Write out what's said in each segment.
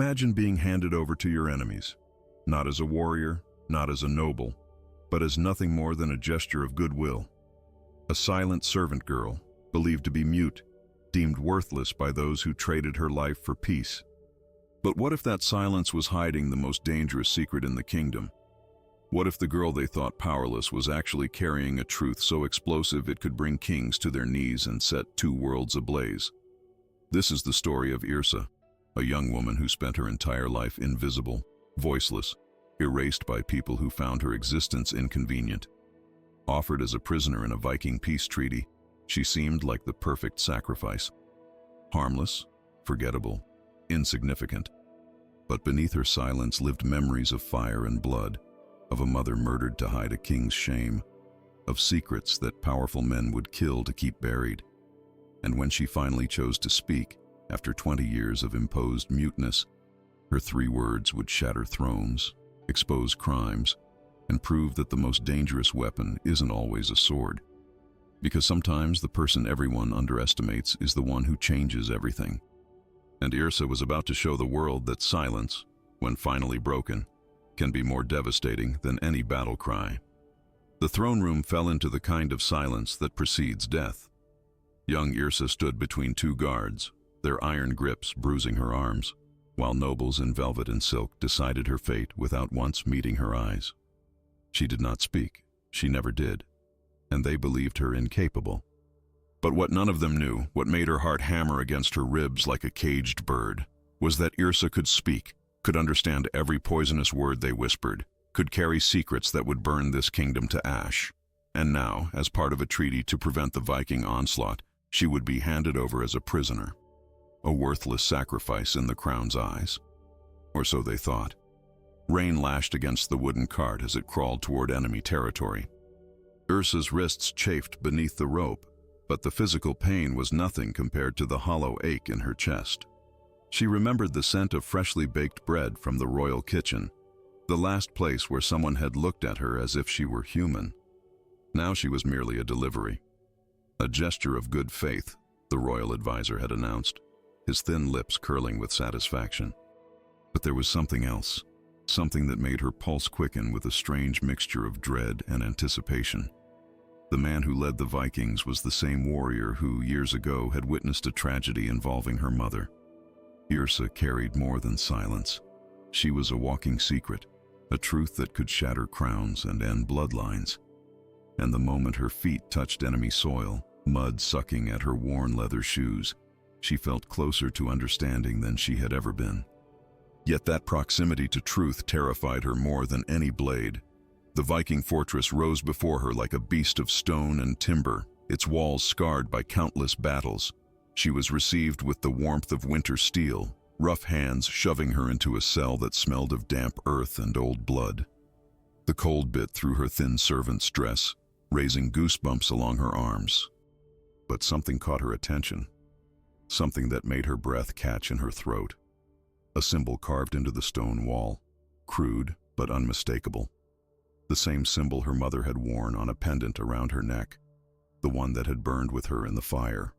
Imagine being handed over to your enemies, not as a warrior, not as a noble, but as nothing more than a gesture of goodwill. A silent servant girl, believed to be mute, deemed worthless by those who traded her life for peace. But what if that silence was hiding the most dangerous secret in the kingdom? What if the girl they thought powerless was actually carrying a truth so explosive it could bring kings to their knees and set two worlds ablaze? This is the story of Yrsa, a young woman who spent her entire life invisible, voiceless, erased by people who found her existence inconvenient. Offered as a prisoner in a Viking peace treaty, she seemed like the perfect sacrifice. Harmless, forgettable, insignificant. But beneath her silence lived memories of fire and blood, of a mother murdered to hide a king's shame, of secrets that powerful men would kill to keep buried. And when she finally chose to speak, after 20 years of imposed muteness, her 3 words would shatter thrones, expose crimes, and prove that the most dangerous weapon isn't always a sword. Because sometimes the person everyone underestimates is the one who changes everything. And Yrsa was about to show the world that silence, when finally broken, can be more devastating than any battle cry. The throne room fell into the kind of silence that precedes death. Young Yrsa stood between 2 guards, their iron grips bruising her arms, while nobles in velvet and silk decided her fate without once meeting her eyes. She did not speak, she never did, and they believed her incapable. But what none of them knew, what made her heart hammer against her ribs like a caged bird, was that Yrsa could speak, could understand every poisonous word they whispered, could carry secrets that would burn this kingdom to ash. And now, as part of a treaty to prevent the Viking onslaught, she would be handed over as a prisoner. A worthless sacrifice in the crown's eyes. Or so they thought. Rain lashed against the wooden cart as it crawled toward enemy territory. Yrsa's wrists chafed beneath the rope, but the physical pain was nothing compared to the hollow ache in her chest. She remembered the scent of freshly baked bread from the royal kitchen, the last place where someone had looked at her as if she were human. Now she was merely a delivery. A gesture of good faith, the royal advisor had announced, his thin lips curling with satisfaction. But there was something else, something that made her pulse quicken with a strange mixture of dread and anticipation. The man who led the Vikings was the same warrior who, years ago, had witnessed a tragedy involving her mother. Yrsa carried more than silence. She was a walking secret, a truth that could shatter crowns and end bloodlines. And the moment her feet touched enemy soil, mud sucking at her worn leather shoes, she felt closer to understanding than she had ever been. Yet that proximity to truth terrified her more than any blade. The Viking fortress rose before her like a beast of stone and timber, its walls scarred by countless battles. She was received with the warmth of winter steel, rough hands shoving her into a cell that smelled of damp earth and old blood. The cold bit through her thin servant's dress, raising goosebumps along her arms. But something caught her attention, something that made her breath catch in her throat. A symbol carved into the stone wall, crude but unmistakable. The same symbol her mother had worn on a pendant around her neck, the one that had burned with her in the fire.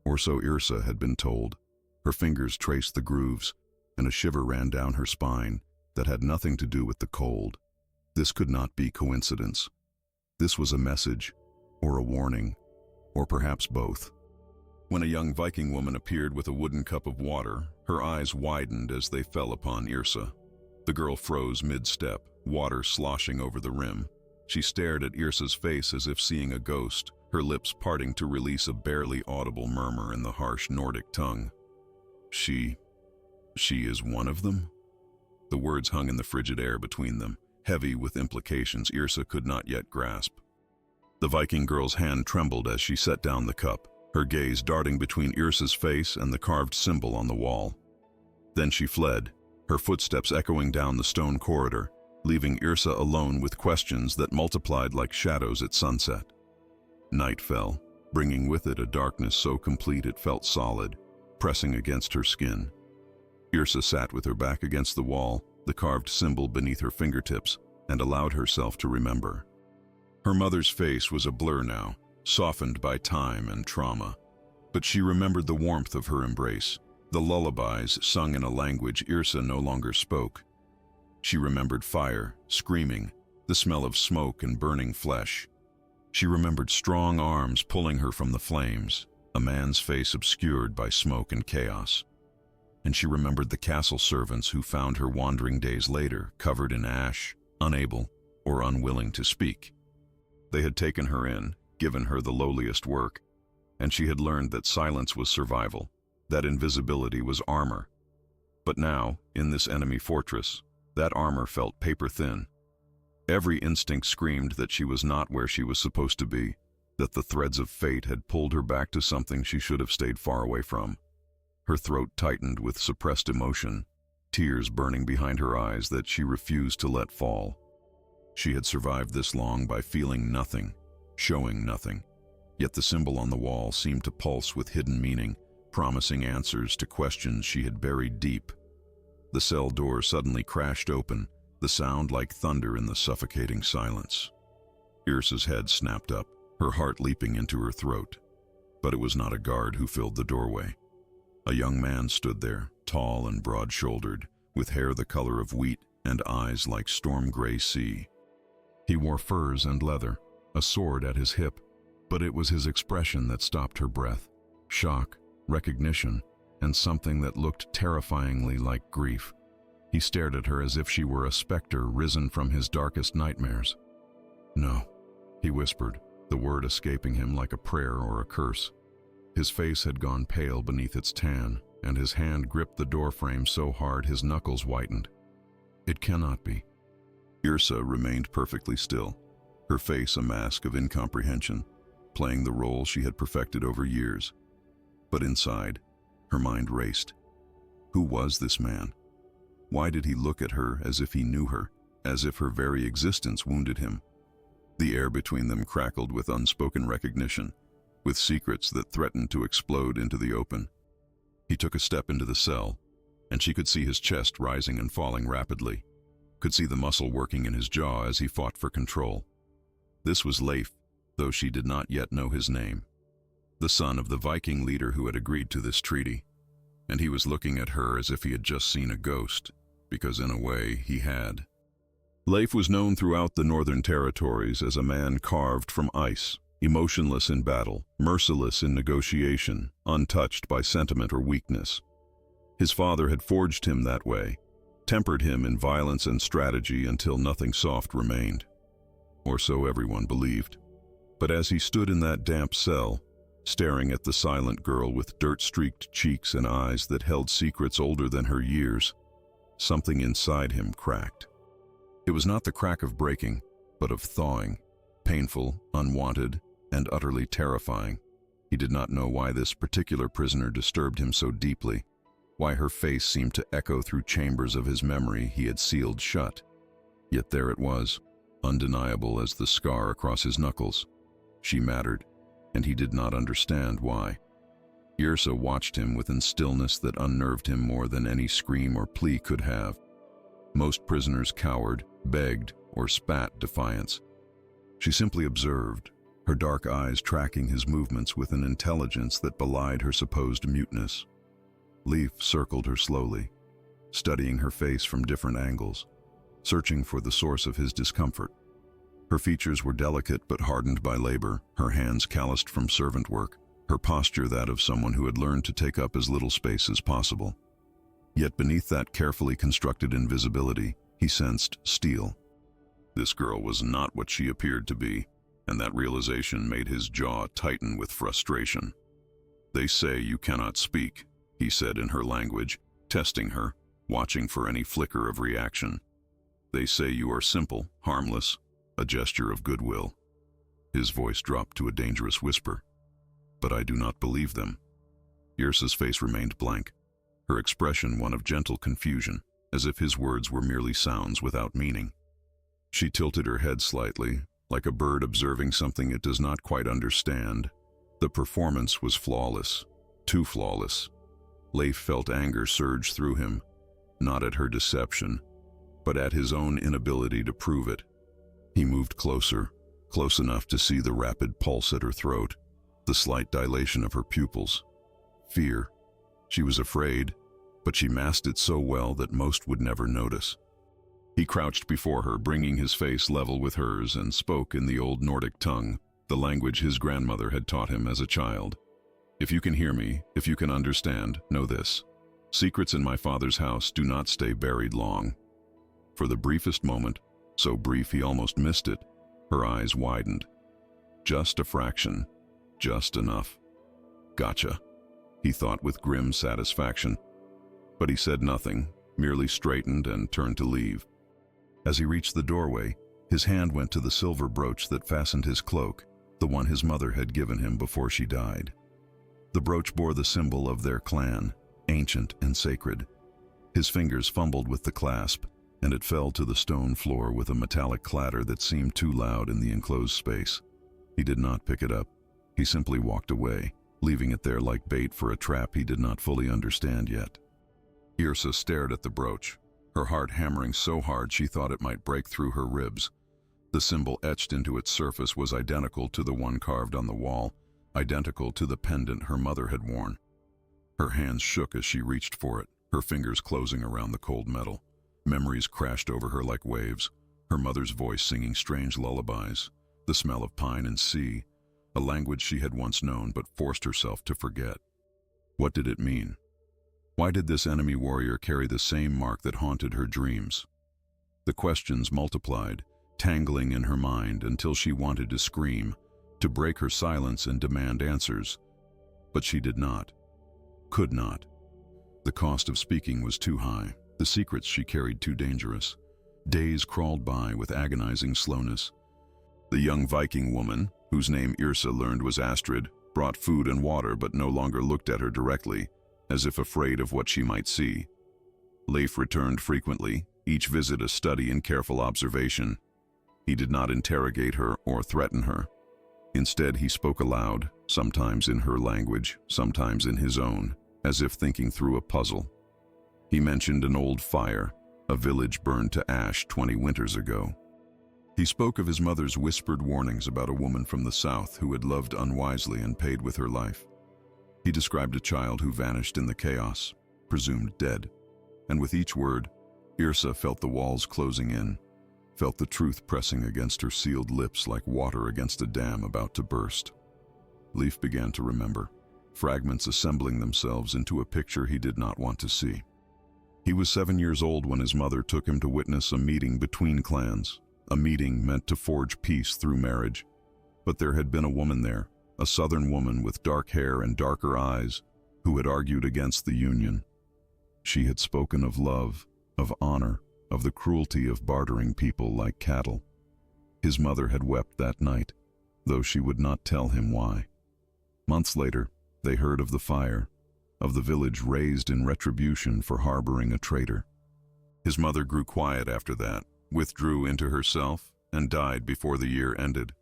Or so Yrsa had been told. Her fingers traced the grooves, and a shiver ran down her spine that had nothing to do with the cold. This could not be coincidence. This was a message, or a warning, or perhaps both. When a young Viking woman appeared with a wooden cup of water, her eyes widened as they fell upon Yrsa. The girl froze mid-step, water sloshing over the rim. She stared at Yrsa's face as if seeing a ghost, her lips parting to release a barely audible murmur in the harsh Nordic tongue. She is one of them? The words hung in the frigid air between them, heavy with implications Yrsa could not yet grasp. The Viking girl's hand trembled as she set down the cup, her gaze darting between Yrsa's face and the carved symbol on the wall. Then she fled, her footsteps echoing down the stone corridor, leaving Yrsa alone with questions that multiplied like shadows at sunset. Night fell, bringing with it a darkness so complete it felt solid, pressing against her skin. Yrsa sat with her back against the wall, the carved symbol beneath her fingertips, and allowed herself to remember. Her mother's face was a blur now, softened by time and trauma, but she remembered the warmth of her embrace, The lullabies sung in a language Yrsa no longer spoke. She remembered fire, screaming, the smell of smoke and burning flesh. She remembered strong arms pulling her from the flames, a man's face obscured by smoke and chaos. And she remembered the castle servants who found her wandering days later, covered in ash, unable or unwilling to speak. They had taken her in, given her the lowliest work, and she had learned that silence was survival, that invisibility was armor. But now, in this enemy fortress, that armor felt paper-thin. Every instinct screamed that she was not where she was supposed to be, that the threads of fate had pulled her back to something she should have stayed far away from. Her throat tightened with suppressed emotion, tears burning behind her eyes that she refused to let fall. She had survived this long by feeling nothing, showing nothing, yet the symbol on the wall seemed to pulse with hidden meaning, promising answers to questions she had buried deep. The cell door suddenly crashed open, the sound like thunder in the suffocating silence. Yrsa's head snapped up, her heart leaping into her throat. But it was not a guard who filled the doorway. A young man stood there, tall and broad-shouldered, with hair the color of wheat and eyes like storm-gray sea. He wore furs and leather, a sword at his hip, but it was his expression that stopped her breath. Shock, recognition, and something that looked terrifyingly like grief. He stared at her as if she were a specter risen from his darkest nightmares. "No," he whispered, the word escaping him like a prayer or a curse. His face had gone pale beneath its tan, and his hand gripped the doorframe so hard his knuckles whitened. "It cannot be." Yrsa remained perfectly still, her face a mask of incomprehension, playing the role she had perfected over years. But inside, her mind raced. Who was this man? Why did he look at her as if he knew her, as if her very existence wounded him? The air between them crackled with unspoken recognition, with secrets that threatened to explode into the open. He took a step into the cell, and she could see his chest rising and falling rapidly, could see the muscle working in his jaw as he fought for control. This was Leif, though she did not yet know his name. The son of the Viking leader who had agreed to this treaty, and he was looking at her as if he had just seen a ghost, because in a way he had. Leif was known throughout the Northern Territories as a man carved from ice, emotionless in battle, merciless in negotiation, untouched by sentiment or weakness. His father had forged him that way, tempered him in violence and strategy until nothing soft remained. Or so everyone believed. But as he stood in that damp cell, staring at the silent girl with dirt-streaked cheeks and eyes that held secrets older than her years, something inside him cracked. It was not the crack of breaking, but of thawing, painful, unwanted, and utterly terrifying. He did not know why this particular prisoner disturbed him so deeply, why her face seemed to echo through chambers of his memory he had sealed shut. Yet there it was, undeniable as the scar across his knuckles. She mattered, and he did not understand why. Yrsa watched him with a stillness that unnerved him more than any scream or plea could have. Most prisoners cowered, begged, or spat defiance. She simply observed, her dark eyes tracking his movements with an intelligence that belied her supposed muteness. Leif circled her slowly, studying her face from different angles, searching for the source of his discomfort. Her features were delicate but hardened by labor, her hands calloused from servant work, her posture that of someone who had learned to take up as little space as possible. Yet beneath that carefully constructed invisibility, he sensed steel. This girl was not what she appeared to be, and that realization made his jaw tighten with frustration. "They say you cannot speak," he said in her language, testing her, watching for any flicker of reaction. "They say you are simple, harmless, a gesture of goodwill." His voice dropped to a dangerous whisper. "But I do not believe them." Yrsa's face remained blank, her expression one of gentle confusion, as if his words were merely sounds without meaning. She tilted her head slightly, like a bird observing something it does not quite understand. The performance was flawless, too flawless. Leif felt anger surge through him, not at her deception, but at his own inability to prove it. He moved closer, close enough to see the rapid pulse at her throat, the slight dilation of her pupils. Fear. She was afraid, but she masked it so well that most would never notice. He crouched before her, bringing his face level with hers, and spoke in the old Nordic tongue, the language his grandmother had taught him as a child. If you can hear me, if you can understand, know this. Secrets in my father's house do not stay buried long. For the briefest moment, so brief he almost missed it, her eyes widened. Just a fraction, just enough. Gotcha, he thought with grim satisfaction. But he said nothing, merely straightened and turned to leave. As he reached the doorway, his hand went to the silver brooch that fastened his cloak, the one his mother had given him before she died. The brooch bore the symbol of their clan, ancient and sacred. His fingers fumbled with the clasp, and it fell to the stone floor with a metallic clatter that seemed too loud in the enclosed space. He did not pick it up. He simply walked away, leaving it there like bait for a trap he did not fully understand yet. Yrsa stared at the brooch, her heart hammering so hard she thought it might break through her ribs. The symbol etched into its surface was identical to the one carved on the wall, identical to the pendant her mother had worn. Her hands shook as she reached for it, her fingers closing around the cold metal. Memories crashed over her like waves, her mother's voice singing strange lullabies, the smell of pine and sea, a language she had once known but forced herself to forget. What did it mean? Why did this enemy warrior carry the same mark that haunted her dreams? The questions multiplied, tangling in her mind until she wanted to scream, to break her silence and demand answers. But she did not, could not. The cost of speaking was too high, the secrets she carried too dangerous. Days crawled by with agonizing slowness. The young Viking woman, whose name Yrsa learned was Astrid, brought food and water but no longer looked at her directly, as if afraid of what she might see. Leif returned frequently, each visit a study in careful observation. He did not interrogate her or threaten her. Instead, he spoke aloud, sometimes in her language, sometimes in his own, as if thinking through a puzzle. He mentioned an old fire, a village burned to ash 20 winters ago. He spoke of his mother's whispered warnings about a woman from the south who had loved unwisely and paid with her life. He described a child who vanished in the chaos, presumed dead. And with each word, Yrsa felt the walls closing in, felt the truth pressing against her sealed lips like water against a dam about to burst. Leif began to remember, fragments assembling themselves into a picture he did not want to see. He was 7 years old when his mother took him to witness a meeting between clans, a meeting meant to forge peace through marriage. But there had been a woman there, a southern woman with dark hair and darker eyes, who had argued against the union. She had spoken of love, of honor, of the cruelty of bartering people like cattle. His mother had wept that night, though she would not tell him why. Months later, they heard of the fire, of the village razed in retribution for harboring a traitor. His mother grew quiet after that, withdrew into herself, and died before the year ended.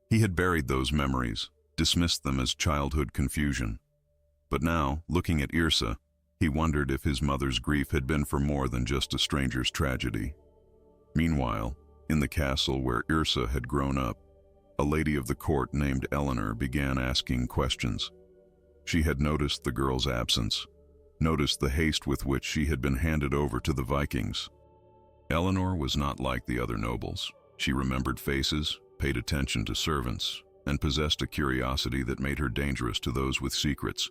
He had buried those memories, dismissed them as childhood confusion. But now, looking at Yrsa, he wondered if his mother's grief had been for more than just a stranger's tragedy. Meanwhile, in the castle where Yrsa had grown up, a lady of the court named Eleanor began asking questions. She had noticed the girl's absence, noticed the haste with which she had been handed over to the Vikings. Eleanor was not like the other nobles. She remembered faces, paid attention to servants, and possessed a curiosity that made her dangerous to those with secrets.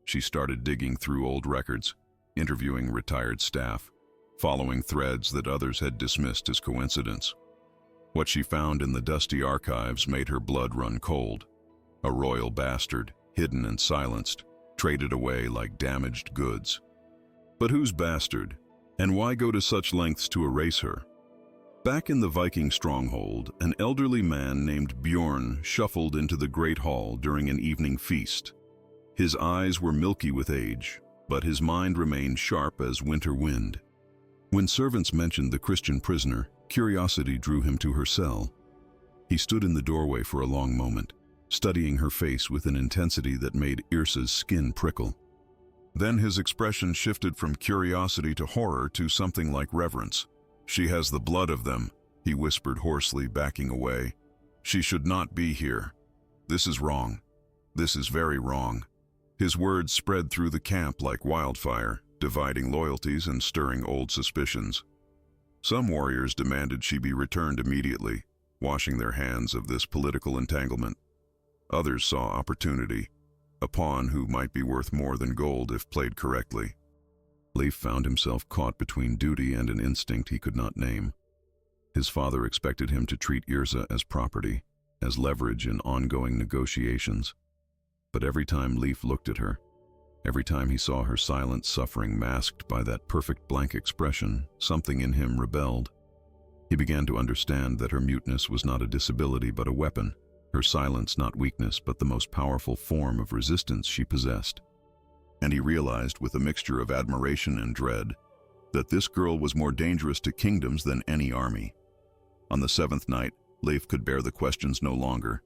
She started digging through old records, interviewing retired staff, following threads that others had dismissed as coincidence. What she found in the dusty archives made her blood run cold. A royal bastard, hidden and silenced, traded away like damaged goods. But whose bastard? And why go to such lengths to erase her? Back in the Viking stronghold, an elderly man named Bjorn shuffled into the great hall during an evening feast. His eyes were milky with age, but his mind remained sharp as winter wind. When servants mentioned the Christian prisoner, curiosity drew him to her cell. He stood in the doorway for a long moment, studying her face with an intensity that made Yrsa's skin prickle. Then his expression shifted from curiosity to horror to something like reverence. "She has the blood of them," he whispered hoarsely, backing away. "She should not be here. This is wrong. This is very wrong." His words spread through the camp like wildfire, dividing loyalties and stirring old suspicions. Some warriors demanded she be returned immediately, washing their hands of this political entanglement. Others saw opportunity, a pawn who might be worth more than gold if played correctly. Leif found himself caught between duty and an instinct he could not name. His father expected him to treat Yrsa as property, as leverage in ongoing negotiations. But every time Leif looked at her, every time he saw her silent suffering masked by that perfect blank expression, something in him rebelled. He began to understand that her muteness was not a disability but a weapon, her silence not weakness but the most powerful form of resistance she possessed. And he realized with a mixture of admiration and dread that this girl was more dangerous to kingdoms than any army. On the seventh night, Leif could bear the questions no longer.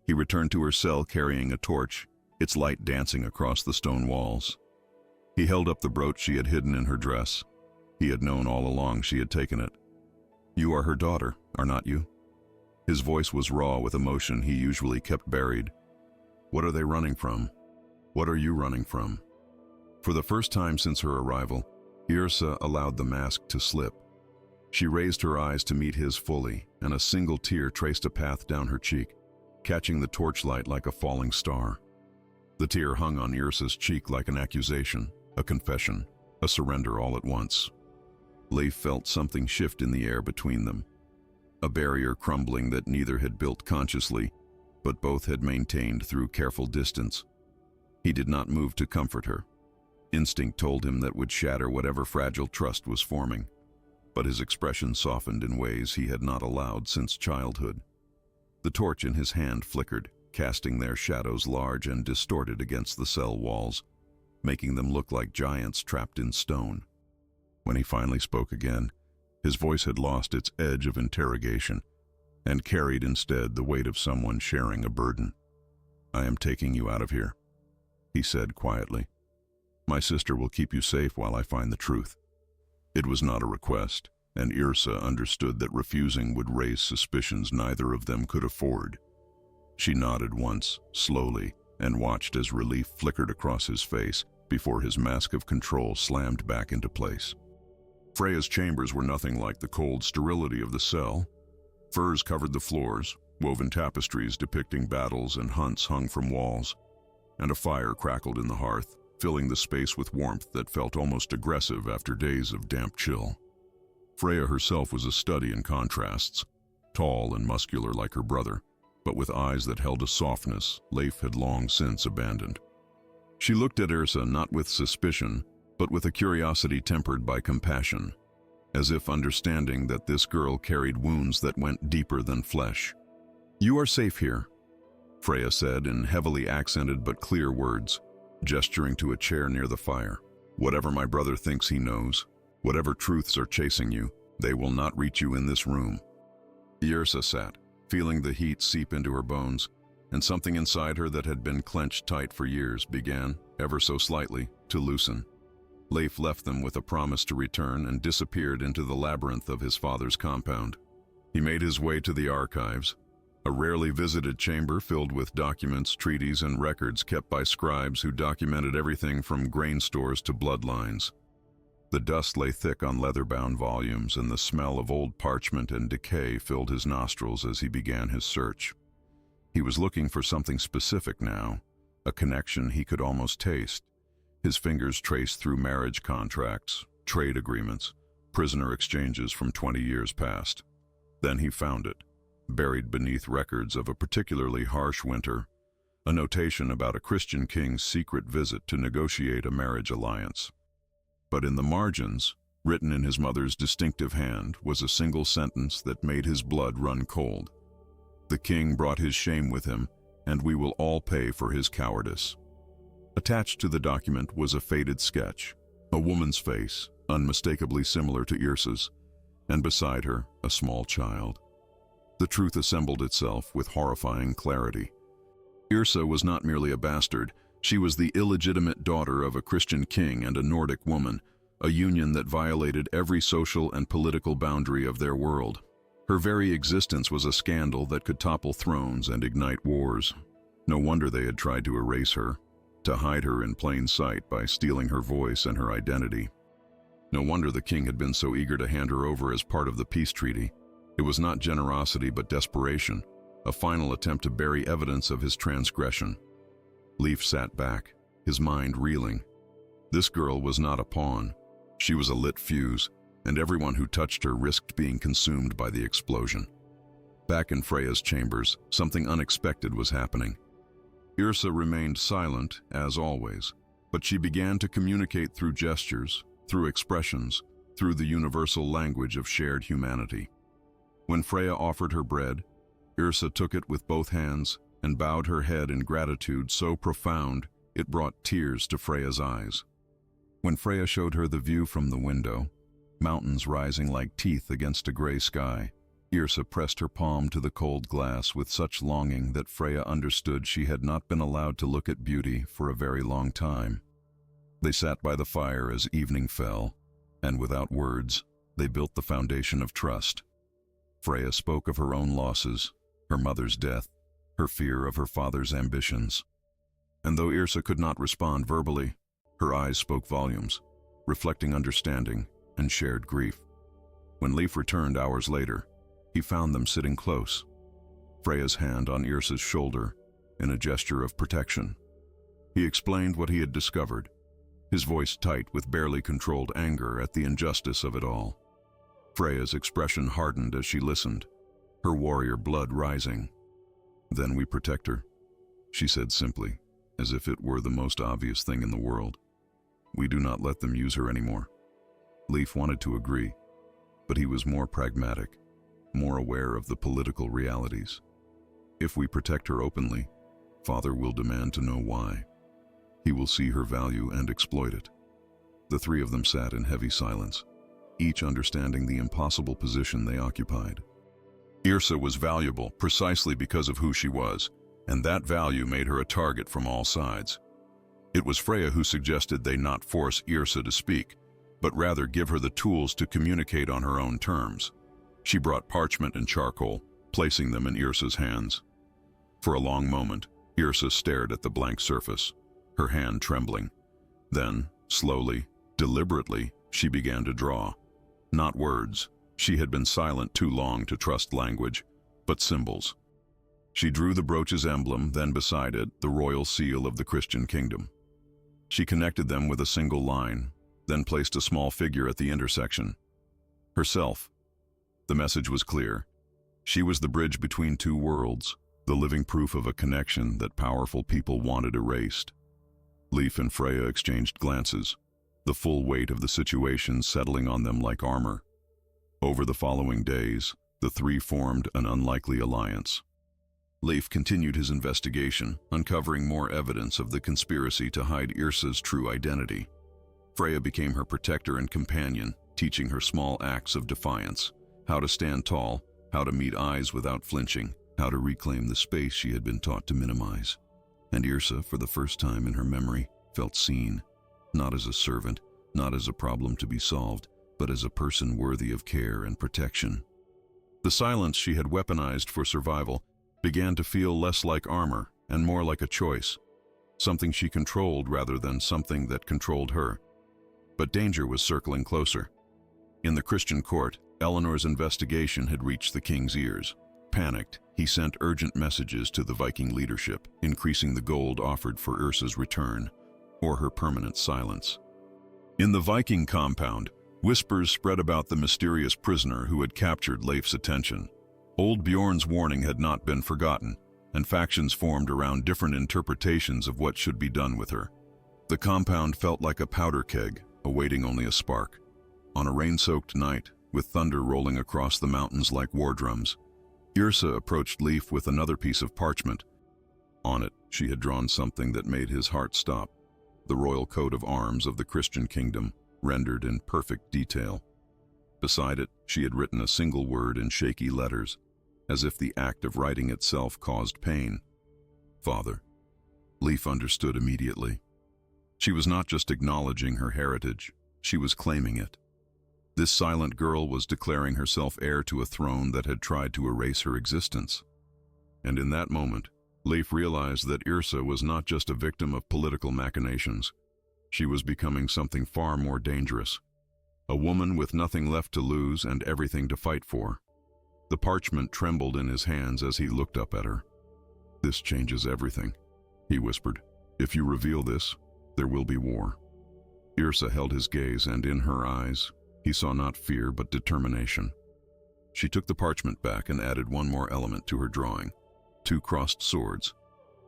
He returned to her cell carrying a torch, its light dancing across the stone walls. He held up the brooch she had hidden in her dress. He had known all along she had taken it. "You are her daughter, are not you?" His voice was raw with emotion he usually kept buried. "What are they running from? What are you running from?" For the first time since her arrival, Yrsa allowed the mask to slip. She raised her eyes to meet his fully, and a single tear traced a path down her cheek, catching the torchlight like a falling star. The tear hung on Yrsa's cheek like an accusation, a confession, a surrender all at once. Leif felt something shift in the air between them, a barrier crumbling that neither had built consciously, but both had maintained through careful distance. He did not move to comfort her. Instinct told him that would shatter whatever fragile trust was forming, but his expression softened in ways he had not allowed since childhood. The torch in his hand flickered, casting their shadows large and distorted against the cell walls, making them look like giants trapped in stone. When he finally spoke again, his voice had lost its edge of interrogation and carried instead the weight of someone sharing a burden. "I am taking you out of here," he said quietly. "My sister will keep you safe while I find the truth." It was not a request, and Yrsa understood that refusing would raise suspicions neither of them could afford. She nodded once, slowly, and watched as relief flickered across his face before his mask of control slammed back into place. Freya's chambers were nothing like the cold sterility of the cell. Furs covered the floors, woven tapestries depicting battles and hunts hung from walls, and a fire crackled in the hearth, filling the space with warmth that felt almost aggressive after days of damp chill. Freya herself was a study in contrasts, tall and muscular like her brother, but with eyes that held a softness Leif had long since abandoned. She looked at Yrsa not with suspicion, but with a curiosity tempered by compassion, as if understanding that this girl carried wounds that went deeper than flesh. "You are safe here," Freya said in heavily accented but clear words, gesturing to a chair near the fire. "Whatever my brother thinks he knows, whatever truths are chasing you, they will not reach you in this room." Yrsa sat, feeling the heat seep into her bones, and something inside her that had been clenched tight for years began, ever so slightly, to loosen. Leif left them with a promise to return and disappeared into the labyrinth of his father's compound. He made his way to the archives, a rarely visited chamber filled with documents, treaties, and records kept by scribes who documented everything from grain stores to bloodlines. The dust lay thick on leather-bound volumes, and the smell of old parchment and decay filled his nostrils as he began his search. He was looking for something specific now, a connection he could almost taste. His fingers traced through marriage contracts, trade agreements, prisoner exchanges from 20 years past. Then he found it, buried beneath records of a particularly harsh winter, a notation about a Christian king's secret visit to negotiate a marriage alliance. But in the margins, written in his mother's distinctive hand, was a single sentence that made his blood run cold. "The king brought his shame with him, and we will all pay for his cowardice." Attached to the document was a faded sketch, a woman's face, unmistakably similar to Yrsa's, and beside her, a small child. The truth assembled itself with horrifying clarity. Yrsa was not merely a bastard, she was the illegitimate daughter of a Christian king and a Nordic woman, a union that violated every social and political boundary of their world. Her very existence was a scandal that could topple thrones and ignite wars. No wonder they had tried to erase her. to hide her in plain sight by stealing her voice and her identity. No wonder the king had been so eager to hand her over as part of the peace treaty. It was not generosity but desperation, a final attempt to bury evidence of his transgression. Leif sat back, his mind reeling. This girl was not a pawn. She was a lit fuse, and everyone who touched her risked being consumed by the explosion. Back in Freya's chambers, something unexpected was happening. Yrsa remained silent, as always, but she began to communicate through gestures, through expressions, through the universal language of shared humanity. When Freya offered her bread, Yrsa took it with both hands and bowed her head in gratitude so profound it brought tears to Freya's eyes. When Freya showed her the view from the window, mountains rising like teeth against a gray sky, Yrsa pressed her palm to the cold glass with such longing that Freya understood she had not been allowed to look at beauty for a very long time. They sat by the fire as evening fell, and without words, they built the foundation of trust. Freya spoke of her own losses, her mother's death, her fear of her father's ambitions. And though Yrsa could not respond verbally, her eyes spoke volumes, reflecting understanding and shared grief. When Leif returned hours later, he found them sitting close, Freya's hand on Yrsa's shoulder in a gesture of protection. He explained what he had discovered, his voice tight with barely controlled anger at the injustice of it all. Freya's expression hardened as she listened, her warrior blood rising. "Then we protect her," she said simply, as if it were the most obvious thing in the world. "We do not let them use her anymore." Leif wanted to agree, but he was more pragmatic, more aware of the political realities. If we protect her openly, Father will demand to know why. He will see her value and exploit it. The three of them sat in heavy silence, each understanding the impossible position they occupied. Yrsa was valuable precisely because of who she was, and that value made her a target from all sides. It was Freya who suggested they not force Yrsa to speak, but rather give her the tools to communicate on her own terms. She brought parchment and charcoal, placing them in Yrsa's hands. For a long moment, Yrsa stared at the blank surface, her hand trembling. Then, slowly, deliberately, she began to draw. Not words. She had been silent too long to trust language, but symbols. She drew the brooch's emblem, then beside it, the royal seal of the Christian kingdom. She connected them with a single line, then placed a small figure at the intersection. Herself. The message was clear. She was the bridge between two worlds, the living proof of a connection that powerful people wanted erased. Leif and Freya exchanged glances, the full weight of the situation settling on them like armor. Over the following days, the three formed an unlikely alliance. Leif continued his investigation, uncovering more evidence of the conspiracy to hide Yrsa's true identity. Freya became her protector and companion, teaching her small acts of defiance, how to stand tall, how to meet eyes without flinching, how to reclaim the space she had been taught to minimize. And Yrsa, for the first time in her memory, felt seen, not as a servant, not as a problem to be solved, but as a person worthy of care and protection. The silence she had weaponized for survival began to feel less like armor and more like a choice, something she controlled rather than something that controlled her. But danger was circling closer. In the Christian court, Eleanor's investigation had reached the king's ears. Panicked, he sent urgent messages to the Viking leadership, increasing the gold offered for Yrsa's return, or her permanent silence. In the Viking compound, whispers spread about the mysterious prisoner who had captured Leif's attention. Old Bjorn's warning had not been forgotten, and factions formed around different interpretations of what should be done with her. The compound felt like a powder keg, awaiting only a spark. On a rain-soaked night, with thunder rolling across the mountains like war drums, Yrsa approached Leif with another piece of parchment. On it, she had drawn something that made his heart stop, the royal coat of arms of the Christian kingdom, rendered in perfect detail. Beside it, she had written a single word in shaky letters, as if the act of writing itself caused pain. Father. Leif understood immediately. She was not just acknowledging her heritage, she was claiming it. This silent girl was declaring herself heir to a throne that had tried to erase her existence. And in that moment, Leif realized that Yrsa was not just a victim of political machinations. She was becoming something far more dangerous. A woman with nothing left to lose and everything to fight for. The parchment trembled in his hands as he looked up at her. "This changes everything," he whispered. "If you reveal this, there will be war." Yrsa held his gaze, and in her eyes, he saw not fear but determination. She took the parchment back and added one more element to her drawing: 2 crossed swords,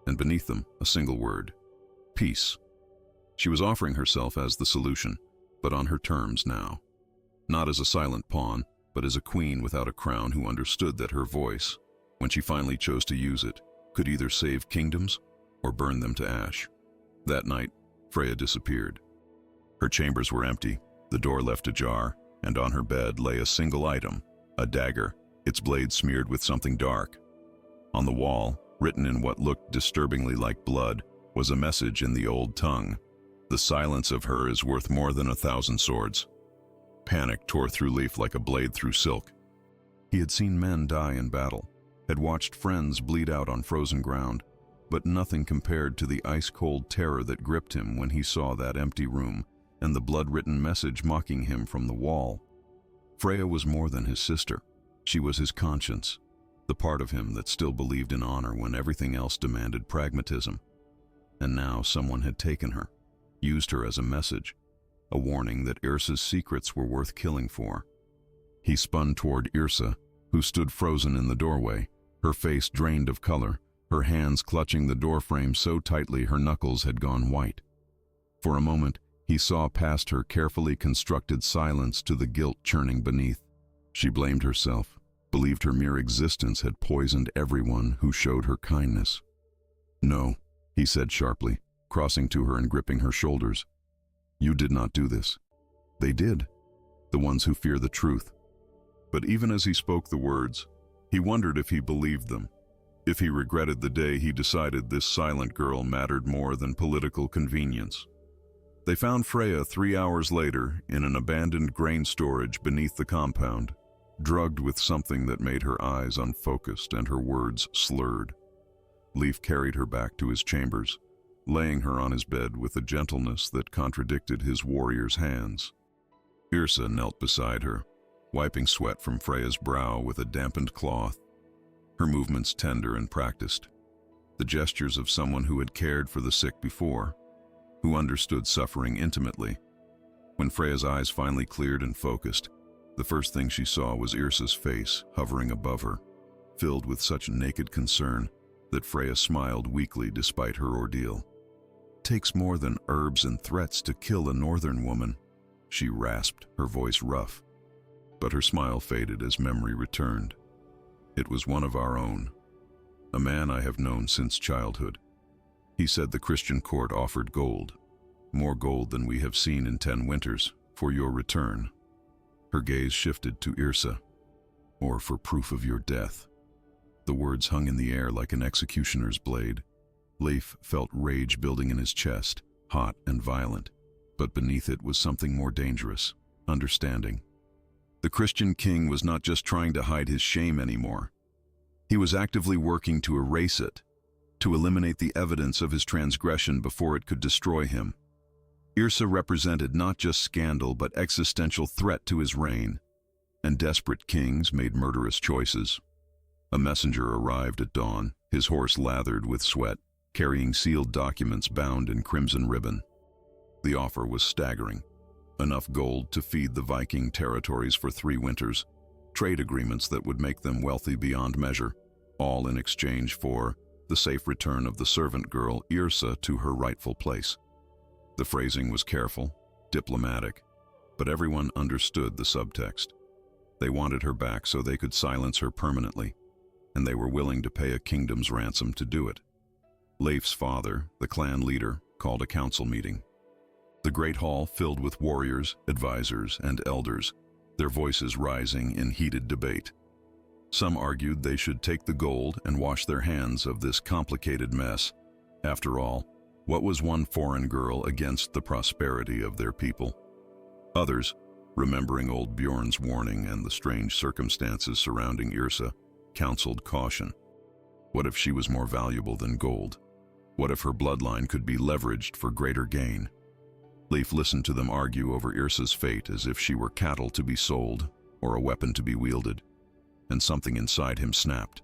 and beneath them a single word: peace. She was offering herself as the solution, but on her terms now. Not as a silent pawn, but as a queen without a crown who understood that her voice, when she finally chose to use it, could either save kingdoms or burn them to ash. That night, Freya disappeared. Her chambers were empty, the door left ajar, and on her bed lay a single item: a dagger, its blade smeared with something dark. On the wall, written in what looked disturbingly like blood, was a message in the old tongue: "The silence of her is worth more than 1,000 swords." Panic tore through Leif like a blade through silk. He had seen men die in battle, had watched friends bleed out on frozen ground, but nothing compared to the ice-cold terror that gripped him when he saw that empty room and the blood-written message mocking him from the wall. Freya was more than his sister. She was his conscience, the part of him that still believed in honor when everything else demanded pragmatism. And now someone had taken her, used her as a message, a warning that Yrsa's secrets were worth killing for. He spun toward Yrsa, who stood frozen in the doorway, her face drained of color, her hands clutching the doorframe so tightly her knuckles had gone white. For a moment, he saw past her carefully constructed silence to the guilt churning beneath. She blamed herself, believed her mere existence had poisoned everyone who showed her kindness. "No," he said sharply, crossing to her and gripping her shoulders. "You did not do this. They did, the ones who fear the truth." But even as he spoke the words, he wondered if he believed them, if he regretted the day he decided this silent girl mattered more than political convenience. They found Freya 3 hours later in an abandoned grain storage beneath the compound, drugged with something that made her eyes unfocused and her words slurred. Leif carried her back to his chambers, laying her on his bed with a gentleness that contradicted his warrior's hands. Yrsa knelt beside her, wiping sweat from Freya's brow with a dampened cloth, her movements tender and practiced, the gestures of someone who had cared for the sick before, who understood suffering intimately. When Freya's eyes finally cleared and focused, the first thing she saw was Yrsa's face hovering above her, filled with such naked concern that Freya smiled weakly despite her ordeal. "Takes more than herbs and threats to kill a northern woman," she rasped, her voice rough. But her smile faded as memory returned. "It was one of our own, a man I have known since childhood. He said the Christian court offered gold, more gold than we have seen in 10 winters, for your return." Her gaze shifted to Yrsa. "Or for proof of your death." The words hung in the air like an executioner's blade. Leif felt rage building in his chest, hot and violent, but beneath it was something more dangerous: understanding. The Christian king was not just trying to hide his shame anymore. He was actively working to erase it, to eliminate the evidence of his transgression before it could destroy him. Yrsa represented not just scandal but existential threat to his reign, and desperate kings made murderous choices. A messenger arrived at dawn, his horse lathered with sweat, carrying sealed documents bound in crimson ribbon. The offer was staggering: enough gold to feed the Viking territories for 3 winters, trade agreements that would make them wealthy beyond measure, all in exchange for the safe return of the servant girl Yrsa to her rightful place. The phrasing was careful, diplomatic, but everyone understood the subtext. They wanted her back so they could silence her permanently, and they were willing to pay a kingdom's ransom to do it. Leif's father, the clan leader, called a council meeting. The great hall filled with warriors, advisors, and elders, their voices rising in heated debate. Some argued they should take the gold and wash their hands of this complicated mess. After all, what was one foreign girl against the prosperity of their people? Others, remembering old Bjorn's warning and the strange circumstances surrounding Yrsa, counseled caution. What if she was more valuable than gold? What if her bloodline could be leveraged for greater gain? Leif listened to them argue over Yrsa's fate as if she were cattle to be sold or a weapon to be wielded, and something inside him snapped.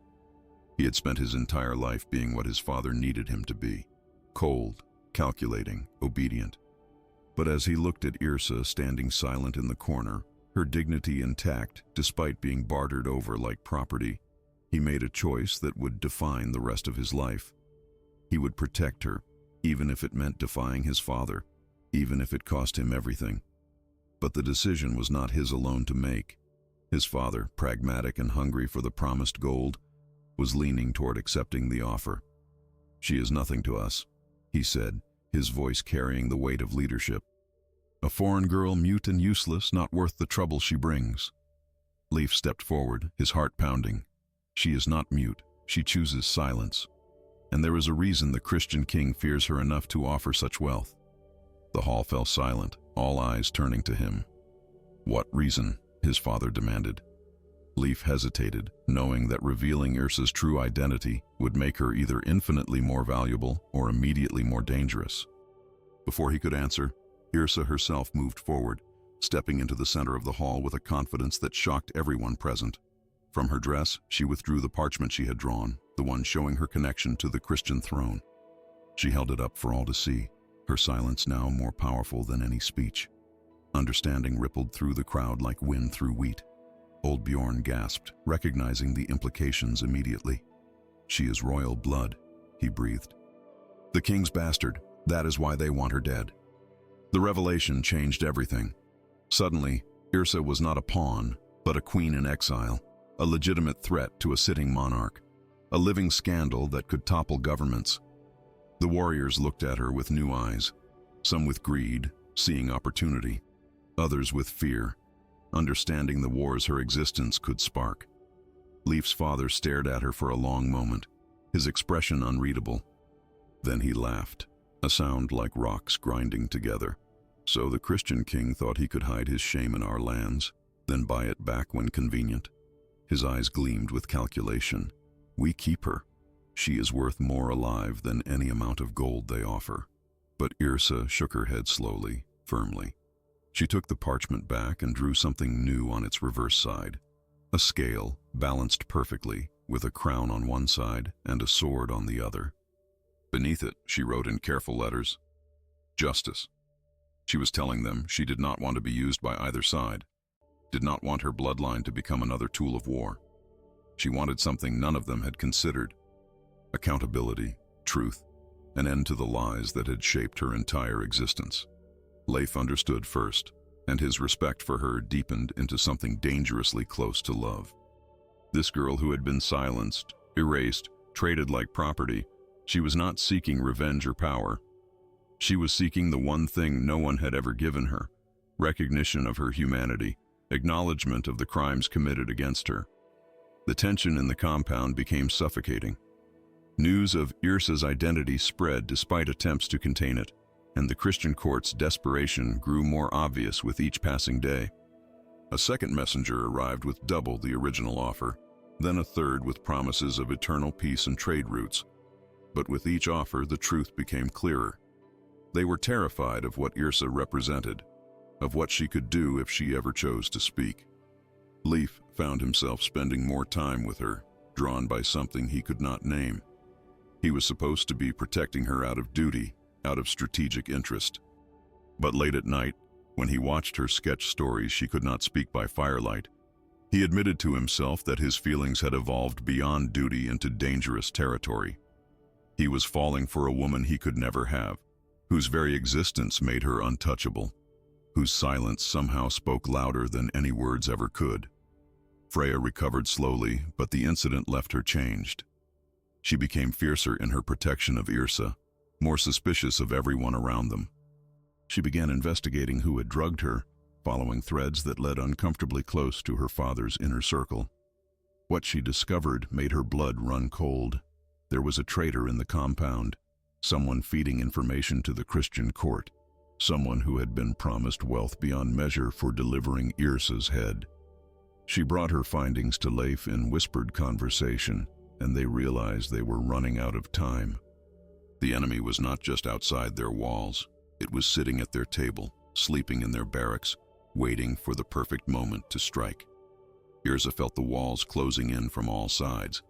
He had spent his entire life being what his father needed him to be: cold, calculating, obedient. But as he looked at Yrsa standing silent in the corner, her dignity intact despite being bartered over like property, he made a choice that would define the rest of his life. He would protect her, even if it meant defying his father, even if it cost him everything. But the decision was not his alone to make. His father, pragmatic and hungry for the promised gold, was leaning toward accepting the offer. "She is nothing to us," he said, his voice carrying the weight of leadership. "A foreign girl, mute and useless, not worth the trouble she brings." Leif stepped forward, his heart pounding. "She is not mute, she chooses silence. And there is a reason the Christian king fears her enough to offer such wealth." The hall fell silent, all eyes turning to him. "What reason?" his father demanded. Leif hesitated, knowing that revealing Yrsa's true identity would make her either infinitely more valuable or immediately more dangerous. Before he could answer, Yrsa herself moved forward, stepping into the center of the hall with a confidence that shocked everyone present. From her dress, she withdrew the parchment she had drawn, the one showing her connection to the Christian throne. She held it up for all to see, her silence now more powerful than any speech. Understanding rippled through the crowd like wind through wheat. Old Bjorn gasped, recognizing the implications immediately. "She is royal blood," he breathed. "The king's bastard, that is why they want her dead." The revelation changed everything. Suddenly, Yrsa was not a pawn, but a queen in exile, a legitimate threat to a sitting monarch, a living scandal that could topple governments. The warriors looked at her with new eyes, some with greed, seeing opportunity, others with fear, understanding the wars her existence could spark. Leif's father stared at her for a long moment, his expression unreadable. Then he laughed, a sound like rocks grinding together. "So the Christian king thought he could hide his shame in our lands, then buy it back when convenient." His eyes gleamed with calculation. "We keep her. She is worth more alive than any amount of gold they offer." But Yrsa shook her head slowly, firmly. She took the parchment back and drew something new on its reverse side. A scale, balanced perfectly, with a crown on one side and a sword on the other. Beneath it, she wrote in careful letters, "Justice." She was telling them she did not want to be used by either side, did not want her bloodline to become another tool of war. She wanted something none of them had considered: accountability, truth, an end to the lies that had shaped her entire existence. Leif understood first, and his respect for her deepened into something dangerously close to love. This girl who had been silenced, erased, traded like property, she was not seeking revenge or power. She was seeking the one thing no one had ever given her: recognition of her humanity, acknowledgement of the crimes committed against her. The tension in the compound became suffocating. News of Yrsa's identity spread despite attempts to contain it, and the Christian court's desperation grew more obvious with each passing day. A second messenger arrived with double the original offer, then a third with promises of eternal peace and trade routes. But with each offer, the truth became clearer. They were terrified of what Yrsa represented, of what she could do if she ever chose to speak. Leif found himself spending more time with her, drawn by something he could not name. He was supposed to be protecting her out of duty, out of strategic interest. But late at night, when he watched her sketch stories she could not speak by firelight, he admitted to himself that his feelings had evolved beyond duty into dangerous territory. He was falling for a woman he could never have, whose very existence made her untouchable, whose silence somehow spoke louder than any words ever could. Freya recovered slowly, but the incident left her changed. She became fiercer in her protection of Yrsa, more suspicious of everyone around them. She began investigating who had drugged her, following threads that led uncomfortably close to her father's inner circle. What she discovered made her blood run cold. There was a traitor in the compound, someone feeding information to the Christian court, someone who had been promised wealth beyond measure for delivering Yrsa's head. She brought her findings to Leif in whispered conversation, and they realized they were running out of time. The enemy was not just outside their walls, it was sitting at their table, sleeping in their barracks, waiting for the perfect moment to strike. Yrsa felt the walls closing in from all sides.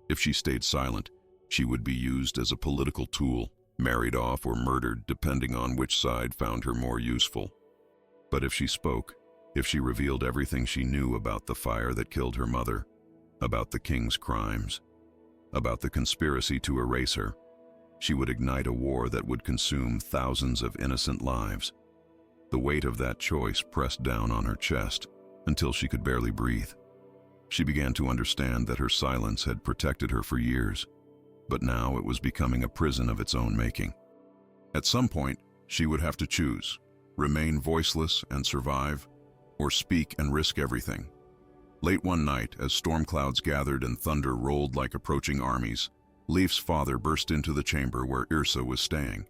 If she stayed silent, she would be used as a political tool, married off or murdered depending on which side found her more useful. But if she spoke, if she revealed everything she knew about the fire that killed her mother, about the king's crimes, about the conspiracy to erase her, she would ignite a war that would consume thousands of innocent lives. The weight of that choice pressed down on her chest until she could barely breathe. She began to understand that her silence had protected her for years, but now it was becoming a prison of its own making. At some point, she would have to choose: remain voiceless and survive, or speak and risk everything. Late one night, as storm clouds gathered and thunder rolled like approaching armies, Leif's father burst into the chamber where Yrsa was staying.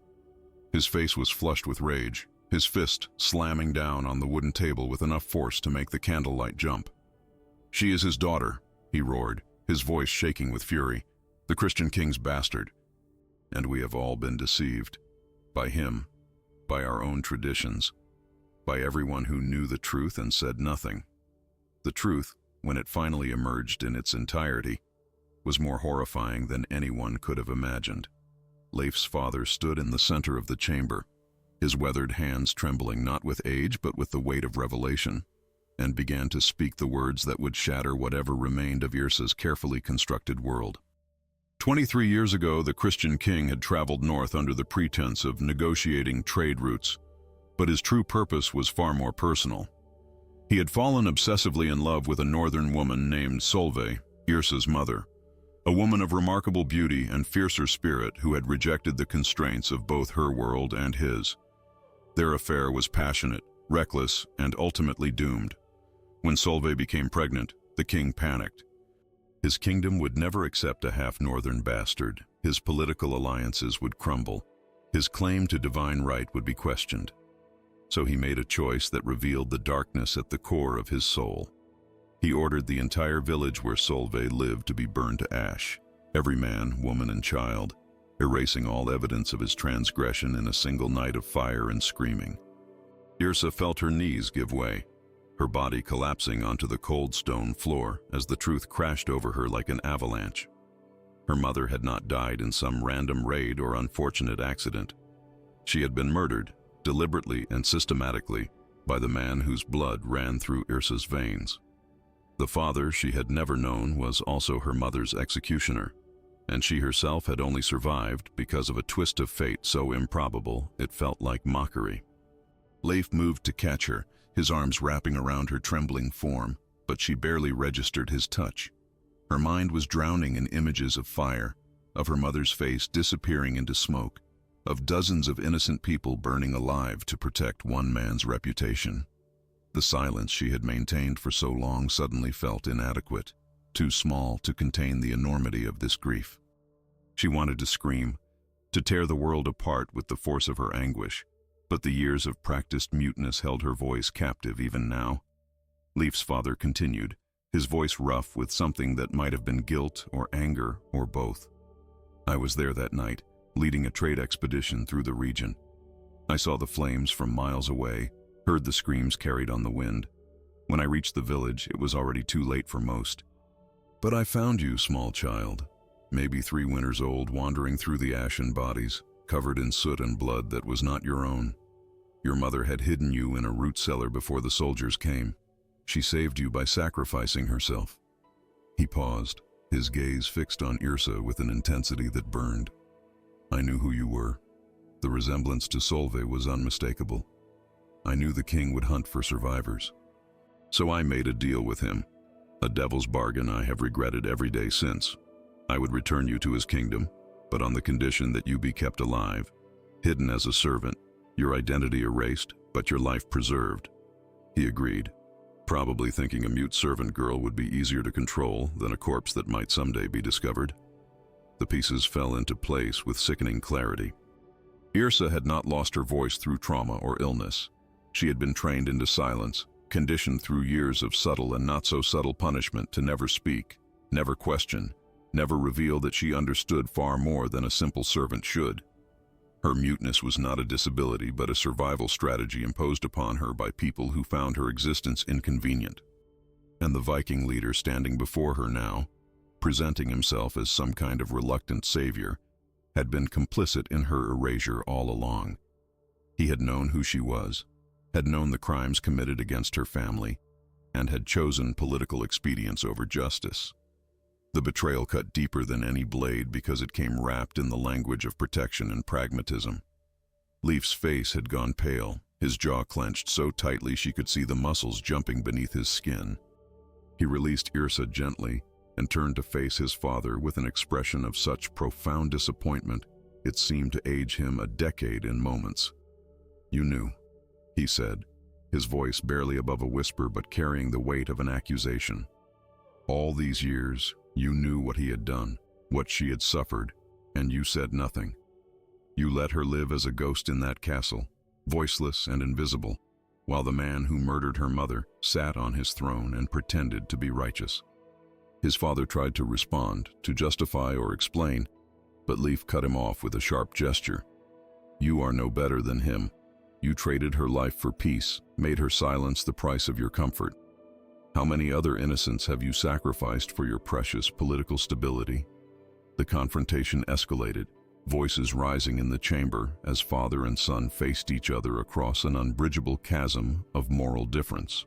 His face was flushed with rage, his fist slamming down on the wooden table with enough force to make the candlelight jump. "She is his daughter," he roared, his voice shaking with fury. "The Christian king's bastard. And we have all been deceived. By him, by our own traditions, by everyone who knew the truth and said nothing." The truth, when it finally emerged in its entirety, was more horrifying than anyone could have imagined. Leif's father stood in the center of the chamber, his weathered hands trembling not with age but with the weight of revelation, and began to speak the words that would shatter whatever remained of Yrsa's carefully constructed world. 23 years ago, the Christian king had traveled north under the pretense of negotiating trade routes, but his true purpose was far more personal. He had fallen obsessively in love with a northern woman named Solveig, Yrsa's mother, a woman of remarkable beauty and fiercer spirit who had rejected the constraints of both her world and his. Their affair was passionate, reckless, and ultimately doomed. When Solveig became pregnant, the king panicked. His kingdom would never accept a half-northern bastard. His political alliances would crumble. His claim to divine right would be questioned. So he made a choice that revealed the darkness at the core of his soul. He ordered the entire village where Solveig lived to be burned to ash, every man, woman, and child, erasing all evidence of his transgression in a single night of fire and screaming. Yrsa felt her knees give way, her body collapsing onto the cold stone floor as the truth crashed over her like an avalanche. Her mother had not died in some random raid or unfortunate accident. She had been murdered, deliberately and systematically, by the man whose blood ran through Yrsa's veins. The father she had never known was also her mother's executioner, and she herself had only survived because of a twist of fate so improbable it felt like mockery. Leif moved to catch her, his arms wrapping around her trembling form, but she barely registered his touch. Her mind was drowning in images of fire, of her mother's face disappearing into smoke, of dozens of innocent people burning alive to protect one man's reputation. The silence she had maintained for so long suddenly felt inadequate, too small to contain the enormity of this grief. She wanted to scream, to tear the world apart with the force of her anguish, but the years of practiced muteness held her voice captive even now. Leif's father continued, his voice rough with something that might have been guilt or anger or both. "I was there that night, leading a trade expedition through the region. I saw the flames from miles away, heard the screams carried on the wind. When I reached the village, it was already too late for most. But I found you, small child, maybe 3 winters old, wandering through the ashen bodies, covered in soot and blood that was not your own. Your mother had hidden you in a root cellar before the soldiers came. She saved you by sacrificing herself." He paused, his gaze fixed on Yrsa with an intensity that burned. "I knew who you were. The resemblance to Solveig was unmistakable. I knew the king would hunt for survivors. So I made a deal with him, a devil's bargain I have regretted every day since. I would return you to his kingdom, but on the condition that you be kept alive, hidden as a servant, your identity erased, but your life preserved." He agreed, probably thinking a mute servant girl would be easier to control than a corpse that might someday be discovered. The pieces fell into place with sickening clarity. Yrsa had not lost her voice through trauma or illness. She had been trained into silence, conditioned through years of subtle and not-so-subtle punishment to never speak, never question, never reveal that she understood far more than a simple servant should. Her muteness was not a disability, but a survival strategy imposed upon her by people who found her existence inconvenient. And the Viking leader standing before her now, presenting himself as some kind of reluctant savior, had been complicit in her erasure all along. He had known who she was, had known the crimes committed against her family, and had chosen political expedience over justice. The betrayal cut deeper than any blade because it came wrapped in the language of protection and pragmatism. Leif's face had gone pale, his jaw clenched so tightly she could see the muscles jumping beneath his skin. He released Yrsa gently and turned to face his father with an expression of such profound disappointment it seemed to age him a decade in moments. "You knew," he said, his voice barely above a whisper but carrying the weight of an accusation. "All these years, you knew what he had done, what she had suffered, and you said nothing. You let her live as a ghost in that castle, voiceless and invisible, while the man who murdered her mother sat on his throne and pretended to be righteous." His father tried to respond, to justify or explain, but Leif cut him off with a sharp gesture. "You are no better than him. You traded her life for peace, made her silence the price of your comfort. How many other innocents have you sacrificed for your precious political stability?" The confrontation escalated, voices rising in the chamber as father and son faced each other across an unbridgeable chasm of moral difference.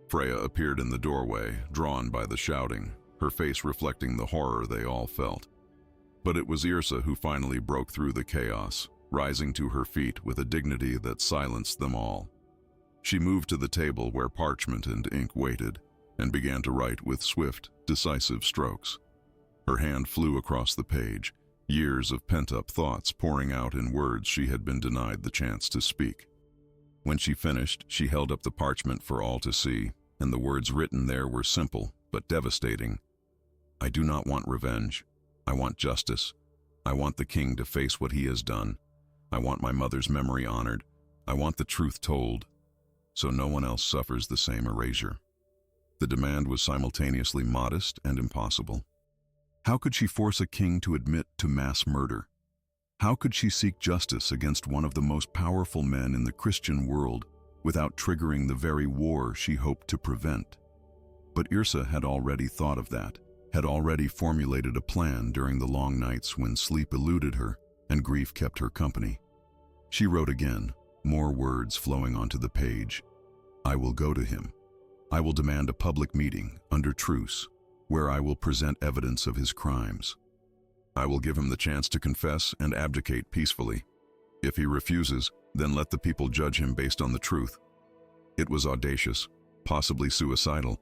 Freya appeared in the doorway, drawn by the shouting, her face reflecting the horror they all felt. But it was Yrsa who finally broke through the chaos, rising to her feet with a dignity that silenced them all. She moved to the table where parchment and ink waited, and began to write with swift, decisive strokes. Her hand flew across the page, years of pent-up thoughts pouring out in words she had been denied the chance to speak. When she finished, she held up the parchment for all to see, and the words written there were simple but devastating. "I do not want revenge. I want justice. I want the king to face what he has done. I want my mother's memory honored. I want the truth told, so no one else suffers the same erasure." The demand was simultaneously modest and impossible. How could she force a king to admit to mass murder? How could she seek justice against one of the most powerful men in the Christian world without triggering the very war she hoped to prevent? But Yrsa had already thought of that, had already formulated a plan during the long nights when sleep eluded her and grief kept her company. She wrote again, more words flowing onto the page. "I will go to him. I will demand a public meeting, under truce, where I will present evidence of his crimes. I will give him the chance to confess and abdicate peacefully. If he refuses, then let the people judge him based on the truth." It was audacious, possibly suicidal,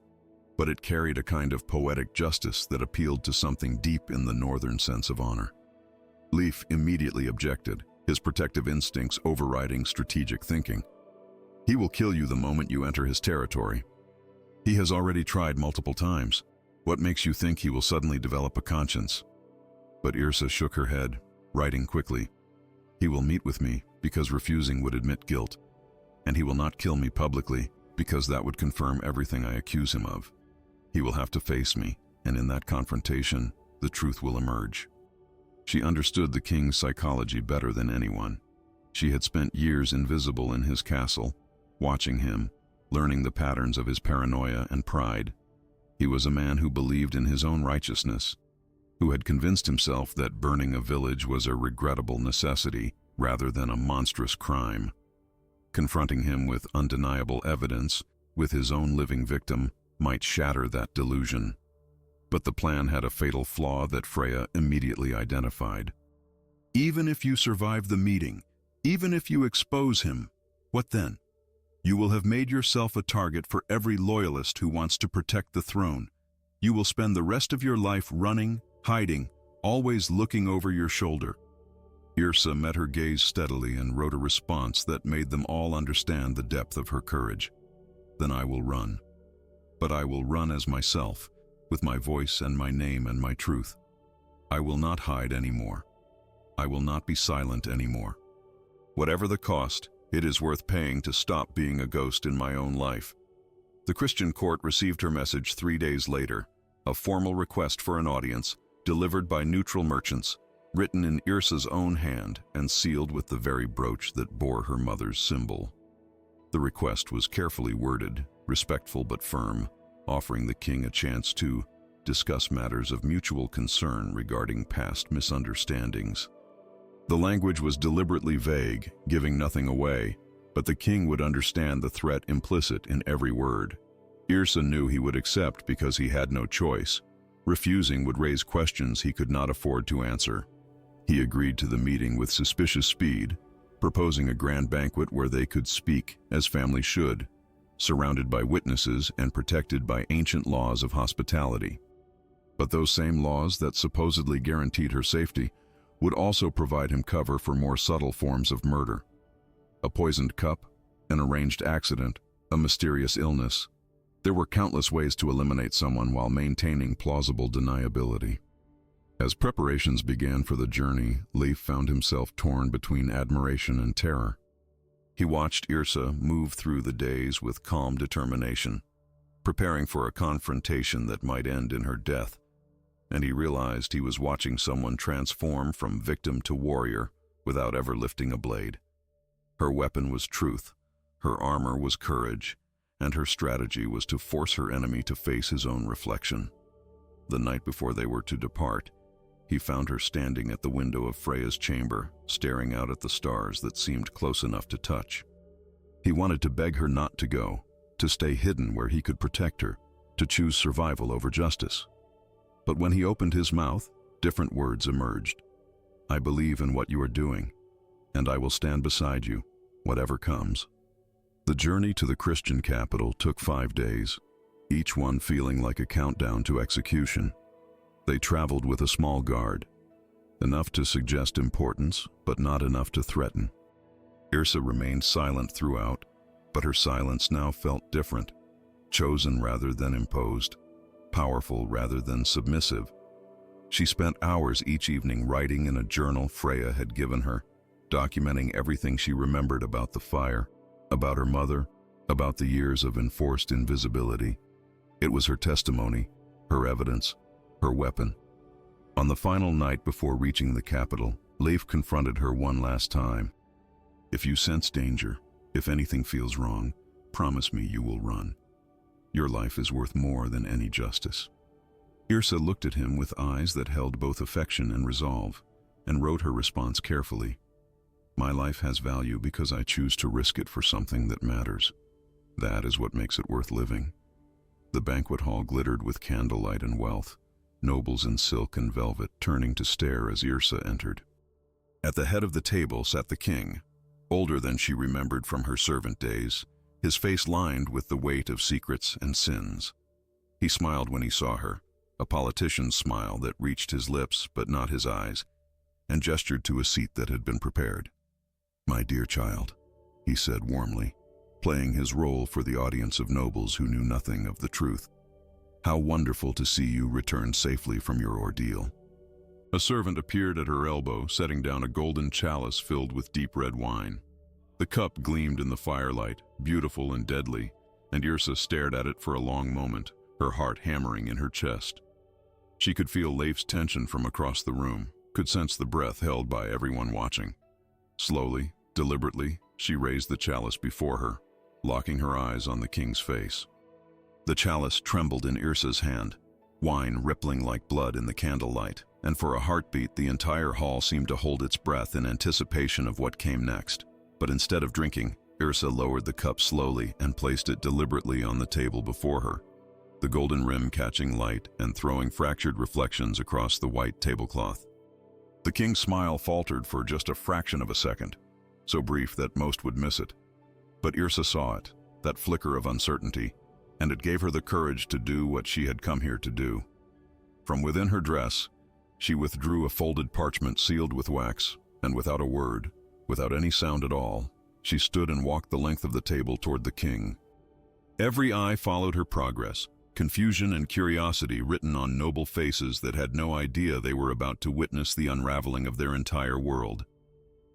but it carried a kind of poetic justice that appealed to something deep in the northern sense of honor. Leif immediately objected, his protective instincts overriding strategic thinking. "He will kill you the moment you enter his territory. He has already tried multiple times. What makes you think he will suddenly develop a conscience?" But Yrsa shook her head, writing quickly. "He will meet with me because refusing would admit guilt, and he will not kill me publicly because that would confirm everything I accuse him of. He will have to face me, and in that confrontation, the truth will emerge." She understood the king's psychology better than anyone. She had spent years invisible in his castle, watching him, learning the patterns of his paranoia and pride. He was a man who believed in his own righteousness, who had convinced himself that burning a village was a regrettable necessity rather than a monstrous crime. Confronting him with undeniable evidence, with his own living victim, might shatter that delusion. But the plan had a fatal flaw that Freya immediately identified. "Even if you survive the meeting, even if you expose him, what then? You will have made yourself a target for every loyalist who wants to protect the throne. You will spend the rest of your life running, hiding, always looking over your shoulder." Yrsa met her gaze steadily and wrote a response that made them all understand the depth of her courage. "Then I will run. But I will run as myself, with my voice and my name and my truth. I will not hide anymore. I will not be silent anymore. Whatever the cost, it is worth paying to stop being a ghost in my own life." The Christian court received her message 3 days later, a formal request for an audience, delivered by neutral merchants, written in Yrsa's own hand and sealed with the very brooch that bore her mother's symbol. The request was carefully worded, respectful but firm, offering the king a chance to discuss matters of mutual concern regarding past misunderstandings. The language was deliberately vague, giving nothing away, but the king would understand the threat implicit in every word. Yrsa knew he would accept because he had no choice. Refusing would raise questions he could not afford to answer. He agreed to the meeting with suspicious speed, proposing a grand banquet where they could speak as family should, surrounded by witnesses and protected by ancient laws of hospitality. But those same laws that supposedly guaranteed her safety would also provide him cover for more subtle forms of murder. A poisoned cup, an arranged accident, a mysterious illness. There were countless ways to eliminate someone while maintaining plausible deniability. As preparations began for the journey, Leif found himself torn between admiration and terror. He watched Yrsa move through the days with calm determination, preparing for a confrontation that might end in her death, and he realized he was watching someone transform from victim to warrior without ever lifting a blade. Her weapon was truth, her armor was courage, and her strategy was to force her enemy to face his own reflection. The night before they were to depart, he found her standing at the window of Freya's chamber, staring out at the stars that seemed close enough to touch. He wanted to beg her not to go, to stay hidden where he could protect her, to choose survival over justice. But when he opened his mouth, different words emerged. "I believe in what you are doing, and I will stand beside you, whatever comes." The journey to the Christian capital took 5 days, each one feeling like a countdown to execution. They traveled with a small guard, enough to suggest importance, but not enough to threaten. Yrsa remained silent throughout, but her silence now felt different, chosen rather than imposed, powerful rather than submissive. She spent hours each evening writing in a journal Freya had given her, documenting everything she remembered about the fire, about her mother, about the years of enforced invisibility. It was her testimony, her evidence, her weapon. On the final night before reaching the capital, Leif confronted her one last time. "If you sense danger, if anything feels wrong, promise me you will run. Your life is worth more than any justice." Yrsa looked at him with eyes that held both affection and resolve, and wrote her response carefully. "My life has value because I choose to risk it for something that matters. That is what makes it worth living." The banquet hall glittered with candlelight and wealth, nobles in silk and velvet turning to stare as Yrsa entered. At the head of the table sat the king, older than she remembered from her servant days, his face lined with the weight of secrets and sins. He smiled when he saw her, a politician's smile that reached his lips but not his eyes, and gestured to a seat that had been prepared. "My dear child," he said warmly, playing his role for the audience of nobles who knew nothing of the truth. "How wonderful to see you return safely from your ordeal." A servant appeared at her elbow, setting down a golden chalice filled with deep red wine. The cup gleamed in the firelight, beautiful and deadly, and Yrsa stared at it for a long moment, her heart hammering in her chest. She could feel Leif's tension from across the room, could sense the breath held by everyone watching. Slowly, deliberately, she raised the chalice before her, locking her eyes on the king's face. The chalice trembled in Yrsa's hand, wine rippling like blood in the candlelight, and for a heartbeat the entire hall seemed to hold its breath in anticipation of what came next. But instead of drinking, Yrsa lowered the cup slowly and placed it deliberately on the table before her, the golden rim catching light and throwing fractured reflections across the white tablecloth. The king's smile faltered for just a fraction of a second, so brief that most would miss it. But Yrsa saw it, that flicker of uncertainty, and it gave her the courage to do what she had come here to do. From within her dress, she withdrew a folded parchment sealed with wax, and without a word, without any sound at all, she stood and walked the length of the table toward the king. Every eye followed her progress, confusion and curiosity written on noble faces that had no idea they were about to witness the unraveling of their entire world.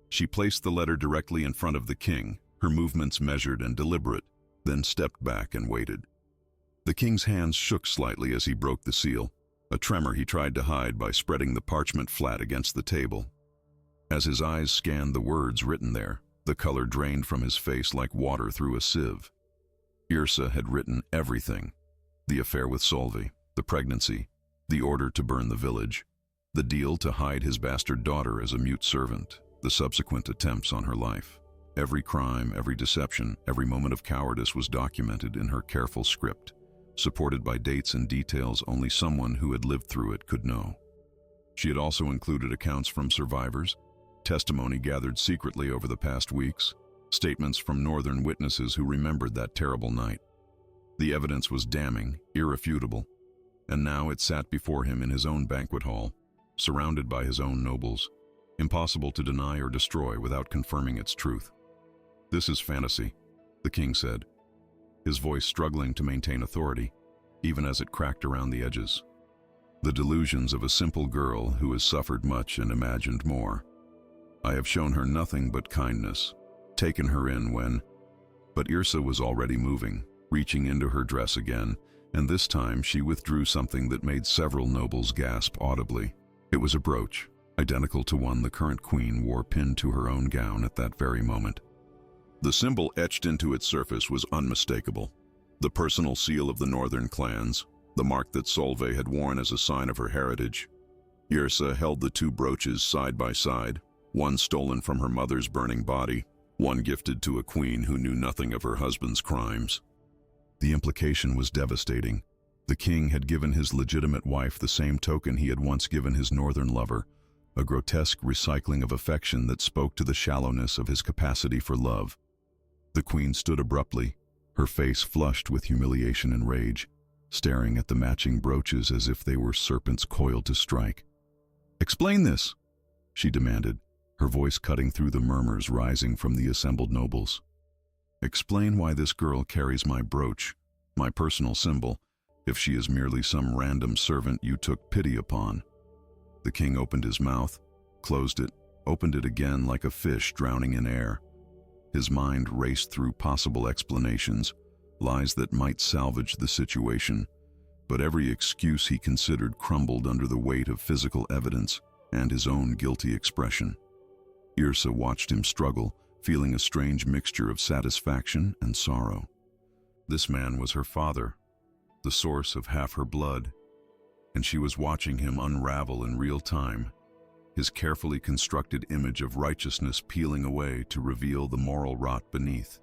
She placed the letter directly in front of the king, her movements measured and deliberate, then stepped back and waited. The king's hands shook slightly as he broke the seal, A tremor he tried to hide by spreading the parchment flat against the table. As his eyes scanned the words written there, the color drained from his face like water through a sieve. Yrsa had written everything. The affair with Solveig, the pregnancy, the order to burn the village, the deal to hide his bastard daughter as a mute servant, the subsequent attempts on her life. Every crime, every deception, every moment of cowardice was documented in her careful script, supported by dates and details only someone who had lived through it could know. She had also included accounts from survivors, testimony gathered secretly over the past weeks, statements from northern witnesses who remembered that terrible night. The evidence was damning, irrefutable, and now it sat before him in his own banquet hall, surrounded by his own nobles, impossible to deny or destroy without confirming its truth. "This is fantasy," the king said, his voice struggling to maintain authority, even as it cracked around the edges. "The delusions of a simple girl who has suffered much and imagined more. I have shown her nothing but kindness, taken her in when—" But Yrsa was already moving, reaching into her dress again, and this time she withdrew something that made several nobles gasp audibly. It was a brooch, identical to one the current queen wore pinned to her own gown at that very moment. The symbol etched into its surface was unmistakable. The personal seal of the northern clans, the mark that Solveig had worn as a sign of her heritage. Yrsa held the two brooches side by side, one stolen from her mother's burning body, one gifted to a queen who knew nothing of her husband's crimes. The implication was devastating. The king had given his legitimate wife the same token he had once given his northern lover, a grotesque recycling of affection that spoke to the shallowness of his capacity for love. The queen stood abruptly, her face flushed with humiliation and rage, staring at the matching brooches as if they were serpents coiled to strike. "Explain this," she demanded, her voice cutting through the murmurs rising from the assembled nobles. "Explain why this girl carries my brooch, my personal symbol, if she is merely some random servant you took pity upon." The king opened his mouth, closed it, opened it again like a fish drowning in air. His mind raced through possible explanations, lies that might salvage the situation, but every excuse he considered crumbled under the weight of physical evidence and his own guilty expression. Yrsa watched him struggle, feeling a strange mixture of satisfaction and sorrow. This man was her father, the source of half her blood, and she was watching him unravel in real time, his carefully constructed image of righteousness peeling away to reveal the moral rot beneath.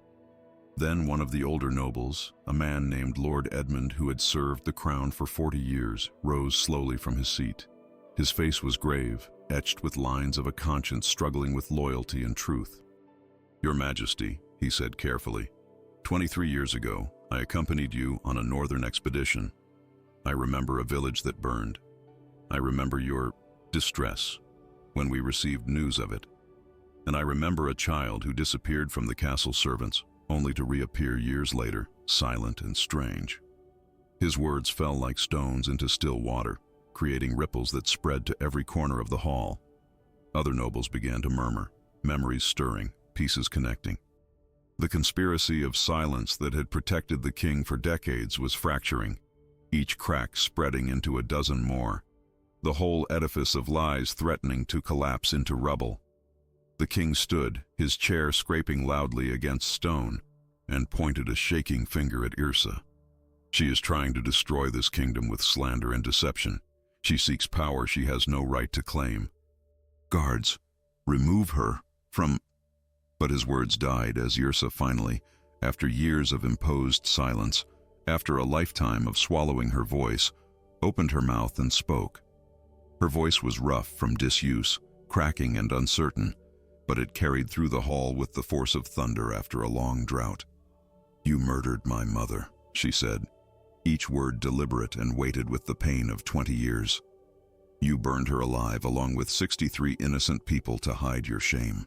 Then one of the older nobles, a man named Lord Edmund who had served the crown for 40 years, rose slowly from his seat. His face was grave, etched with lines of a conscience struggling with loyalty and truth. "Your Majesty," he said carefully, 23 years ago, I accompanied you on a northern expedition. I remember a village that burned. I remember your distress when we received news of it. And I remember a child who disappeared from the castle servants, only to reappear years later, silent and strange." His words fell like stones into still water, creating ripples that spread to every corner of the hall. Other nobles began to murmur, memories stirring, pieces connecting. The conspiracy of silence that had protected the king for decades was fracturing, each crack spreading into a dozen more, the whole edifice of lies threatening to collapse into rubble. The king stood, his chair scraping loudly against stone, and pointed a shaking finger at Yrsa. "She is trying to destroy this kingdom with slander and deception. She seeks power she has no right to claim. Guards, remove her from—" But his words died as Yrsa finally, after years of imposed silence, after a lifetime of swallowing her voice, opened her mouth and spoke. Her voice was rough from disuse, cracking and uncertain, but it carried through the hall with the force of thunder after a long drought. "You murdered my mother," she said, each word deliberate and weighted with the pain of 20 years. "You burned her alive along with 63 innocent people to hide your shame.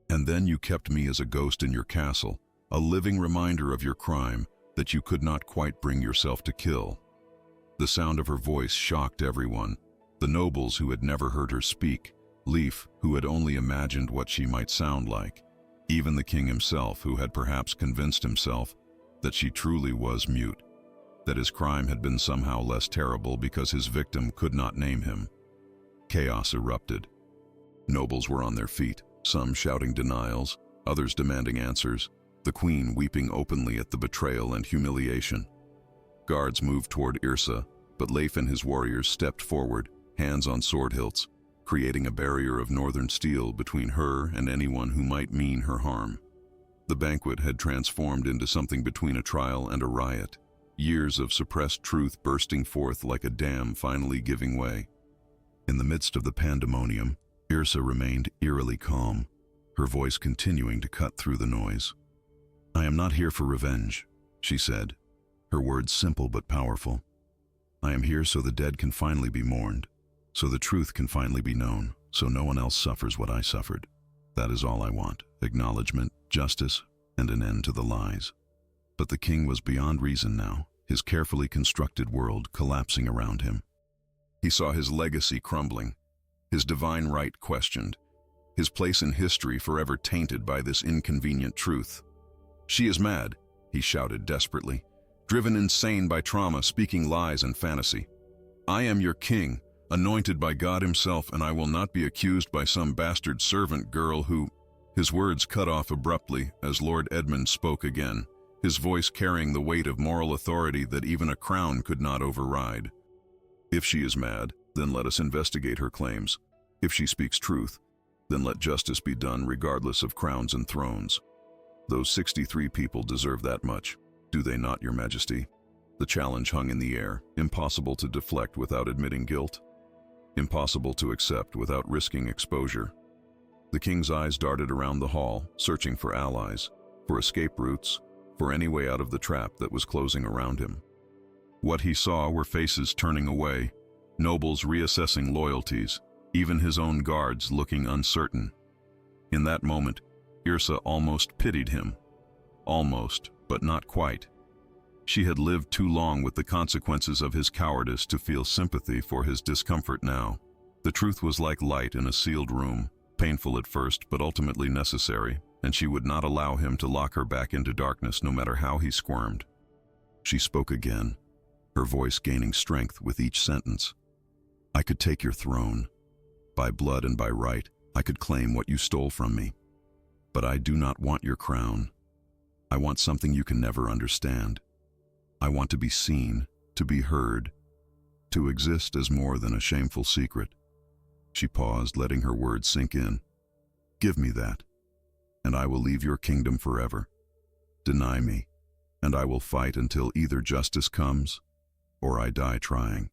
And then you kept me as a ghost in your castle, a living reminder of your crime that you could not quite bring yourself to kill." The sound of her voice shocked everyone, the nobles who had never heard her speak, Leif, who had only imagined what she might sound like, even the king himself, who had perhaps convinced himself that she truly was mute. that his crime had been somehow less terrible because his victim could not name him. Chaos erupted. Nobles were on their feet, some shouting denials, others demanding answers, the queen weeping openly at the betrayal and humiliation. Guards moved toward Yrsa, but Leif and his warriors stepped forward, hands on sword hilts, creating a barrier of northern steel between her and anyone who might mean her harm. The banquet had transformed into something between a trial and a riot, years of suppressed truth bursting forth like a dam finally giving way. In the midst of the pandemonium, Yrsa remained eerily calm, her voice continuing to cut through the noise. "I am not here for revenge," she said, her words simple but powerful. "I am here so the dead can finally be mourned, so the truth can finally be known, so no one else suffers what I suffered. That is all I want: acknowledgement, justice, and an end to the lies." But the king was beyond reason now, his carefully constructed world collapsing around him. He saw his legacy crumbling, his divine right questioned, his place in history forever tainted by this inconvenient truth. "She is mad," he shouted desperately, driven insane by trauma, speaking lies and fantasy. "I am your king, anointed by God himself, and I will not be accused by some bastard servant girl who—" His words cut off abruptly as Lord Edmund spoke again, his voice carrying the weight of moral authority that even a crown could not override. "If she is mad, then let us investigate her claims. If she speaks truth, then let justice be done regardless of crowns and thrones. Those 63 people deserve that much, do they not, Your Majesty?" The challenge hung in the air, impossible to deflect without admitting guilt, impossible to accept without risking exposure. The king's eyes darted around the hall, searching for allies, for escape routes, for any way out of the trap that was closing around him. What he saw were faces turning away, nobles reassessing loyalties, even his own guards looking uncertain. In that moment, Yrsa almost pitied him. Almost, but not quite. She had lived too long with the consequences of his cowardice to feel sympathy for his discomfort now. The truth was like light in a sealed room, painful at first but ultimately necessary, and she would not allow him to lock her back into darkness no matter how he squirmed. She spoke again, her voice gaining strength with each sentence. "I could take your throne. By blood and by right, I could claim what you stole from me. But I do not want your crown. I want something you can never understand. I want to be seen, to be heard, to exist as more than a shameful secret." She paused, letting her words sink in. "Give me that, and I will leave your kingdom forever. Deny me, and I will fight until either justice comes or I die trying."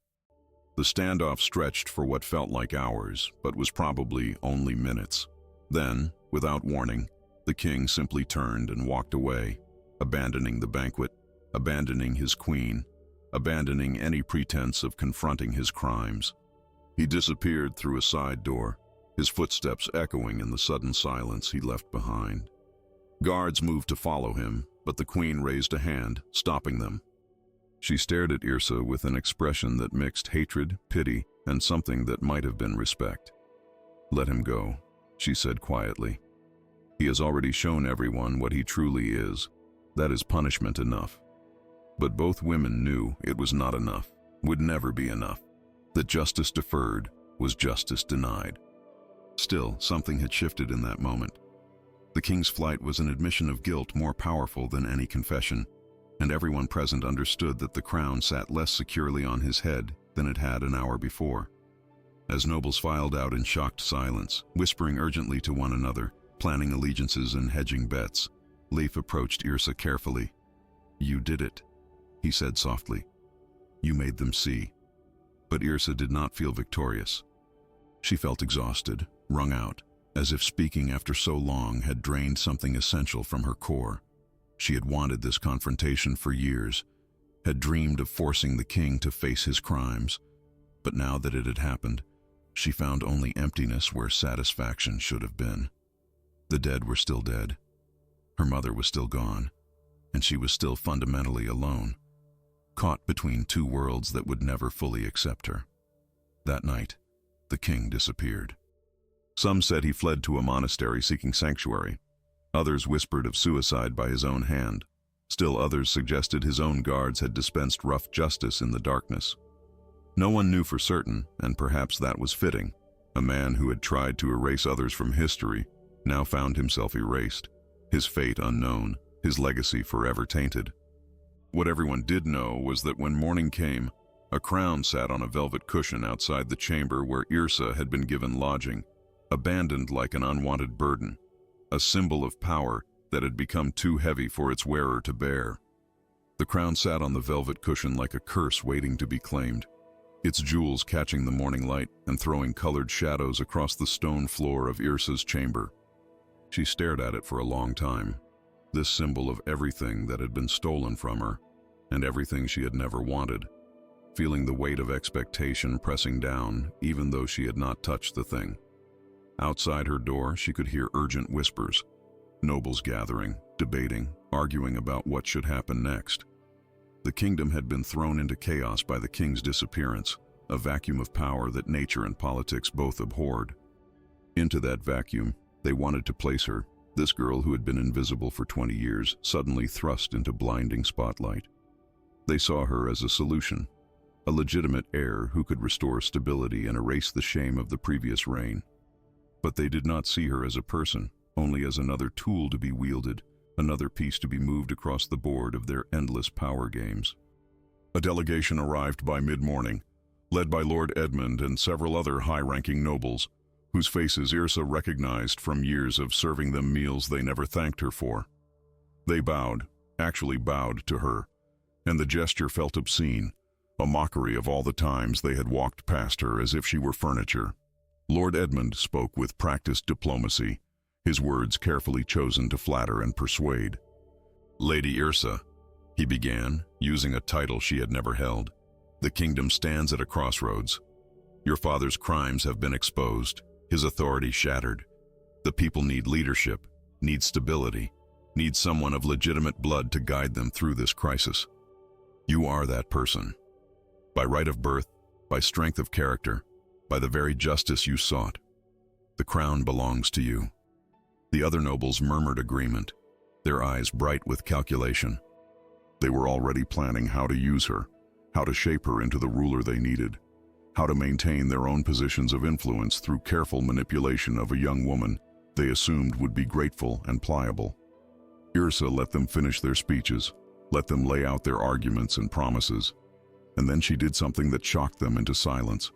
The standoff stretched for what felt like hours, but was probably only minutes. Then, without warning, the king simply turned and walked away, abandoning the banquet, abandoning his queen, abandoning any pretense of confronting his crimes. He disappeared through a side door, his footsteps echoing in the sudden silence he left behind. Guards moved to follow him, but the queen raised a hand, stopping them. She stared at Yrsa with an expression that mixed hatred, pity, and something that might have been respect. "Let him go," she said quietly. "He has already shown everyone what he truly is. That is punishment enough." But both women knew it was not enough, would never be enough. That justice deferred was justice denied. Still, something had shifted in that moment. The king's flight was an admission of guilt more powerful than any confession, and everyone present understood that the crown sat less securely on his head than it had an hour before. As nobles filed out in shocked silence, whispering urgently to one another, planning allegiances and hedging bets, Leif approached Yrsa carefully. "You did it," he said softly. "You made them see." But Yrsa did not feel victorious. She felt exhausted, wrung out, as if speaking after so long had drained something essential from her core. She had wanted this confrontation for years, had dreamed of forcing the king to face his crimes, but now that it had happened, she found only emptiness where satisfaction should have been. The dead were still dead. Her mother was still gone, and she was still fundamentally alone, caught between two worlds that would never fully accept her. That night, the king disappeared. Some said he fled to a monastery seeking sanctuary. Others whispered of suicide by his own hand. Still others suggested his own guards had dispensed rough justice in the darkness. No one knew for certain, and perhaps that was fitting. A man who had tried to erase others from history now found himself erased, his fate unknown, his legacy forever tainted. What everyone did know was that when morning came, a crown sat on a velvet cushion outside the chamber where Yrsa had been given lodging, abandoned like an unwanted burden, a symbol of power that had become too heavy for its wearer to bear. The crown sat on the velvet cushion like a curse waiting to be claimed, its jewels catching the morning light and throwing colored shadows across the stone floor of Yrsa's chamber. She stared at it for a long time, this symbol of everything that had been stolen from her and everything she had never wanted, feeling the weight of expectation pressing down even though she had not touched the thing. Outside her door, she could hear urgent whispers, nobles gathering, debating, arguing about what should happen next. The kingdom had been thrown into chaos by the king's disappearance, a vacuum of power that nature and politics both abhorred. Into that vacuum, they wanted to place her, this girl who had been invisible for 20 years, suddenly thrust into blinding spotlight. They saw her as a solution, a legitimate heir who could restore stability and erase the shame of the previous reign. But they did not see her as a person, only as another tool to be wielded, another piece to be moved across the board of their endless power games. A delegation arrived by mid-morning, led by Lord Edmund and several other high-ranking nobles, whose faces Yrsa recognized from years of serving them meals they never thanked her for. They bowed, actually bowed to her, and the gesture felt obscene, a mockery of all the times they had walked past her as if she were furniture. Lord Edmund spoke with practiced diplomacy, his words carefully chosen to flatter and persuade. "Lady Yrsa," he began, using a title she had never held, "the kingdom stands at a crossroads. Your father's crimes have been exposed, his authority shattered. The people need leadership, need stability, need someone of legitimate blood to guide them through this crisis. You are that person. By right of birth, by strength of character, by the very justice you sought. The crown belongs to you." The other nobles murmured agreement, their eyes bright with calculation. They were already planning how to use her, how to shape her into the ruler they needed, how to maintain their own positions of influence through careful manipulation of a young woman they assumed would be grateful and pliable. Yrsa let them finish their speeches, let them lay out their arguments and promises, and then she did something that shocked them into silence.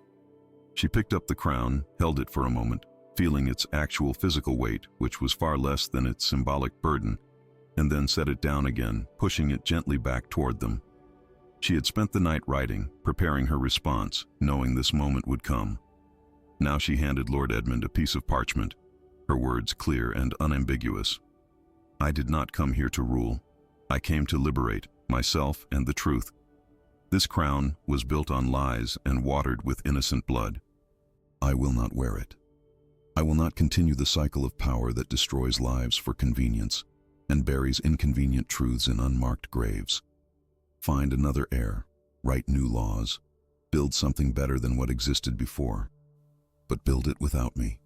She picked up the crown, held it for a moment, feeling its actual physical weight, which was far less than its symbolic burden, and then set it down again, pushing it gently back toward them. She had spent the night writing, preparing her response, knowing this moment would come. Now she handed Lord Edmund a piece of parchment, her words clear and unambiguous. "I did not come here to rule. I came to liberate myself and the truth. This crown was built on lies and watered with innocent blood. I will not wear it. I will not continue the cycle of power that destroys lives for convenience and buries inconvenient truths in unmarked graves. Find another heir, write new laws, build something better than what existed before, but build it without me."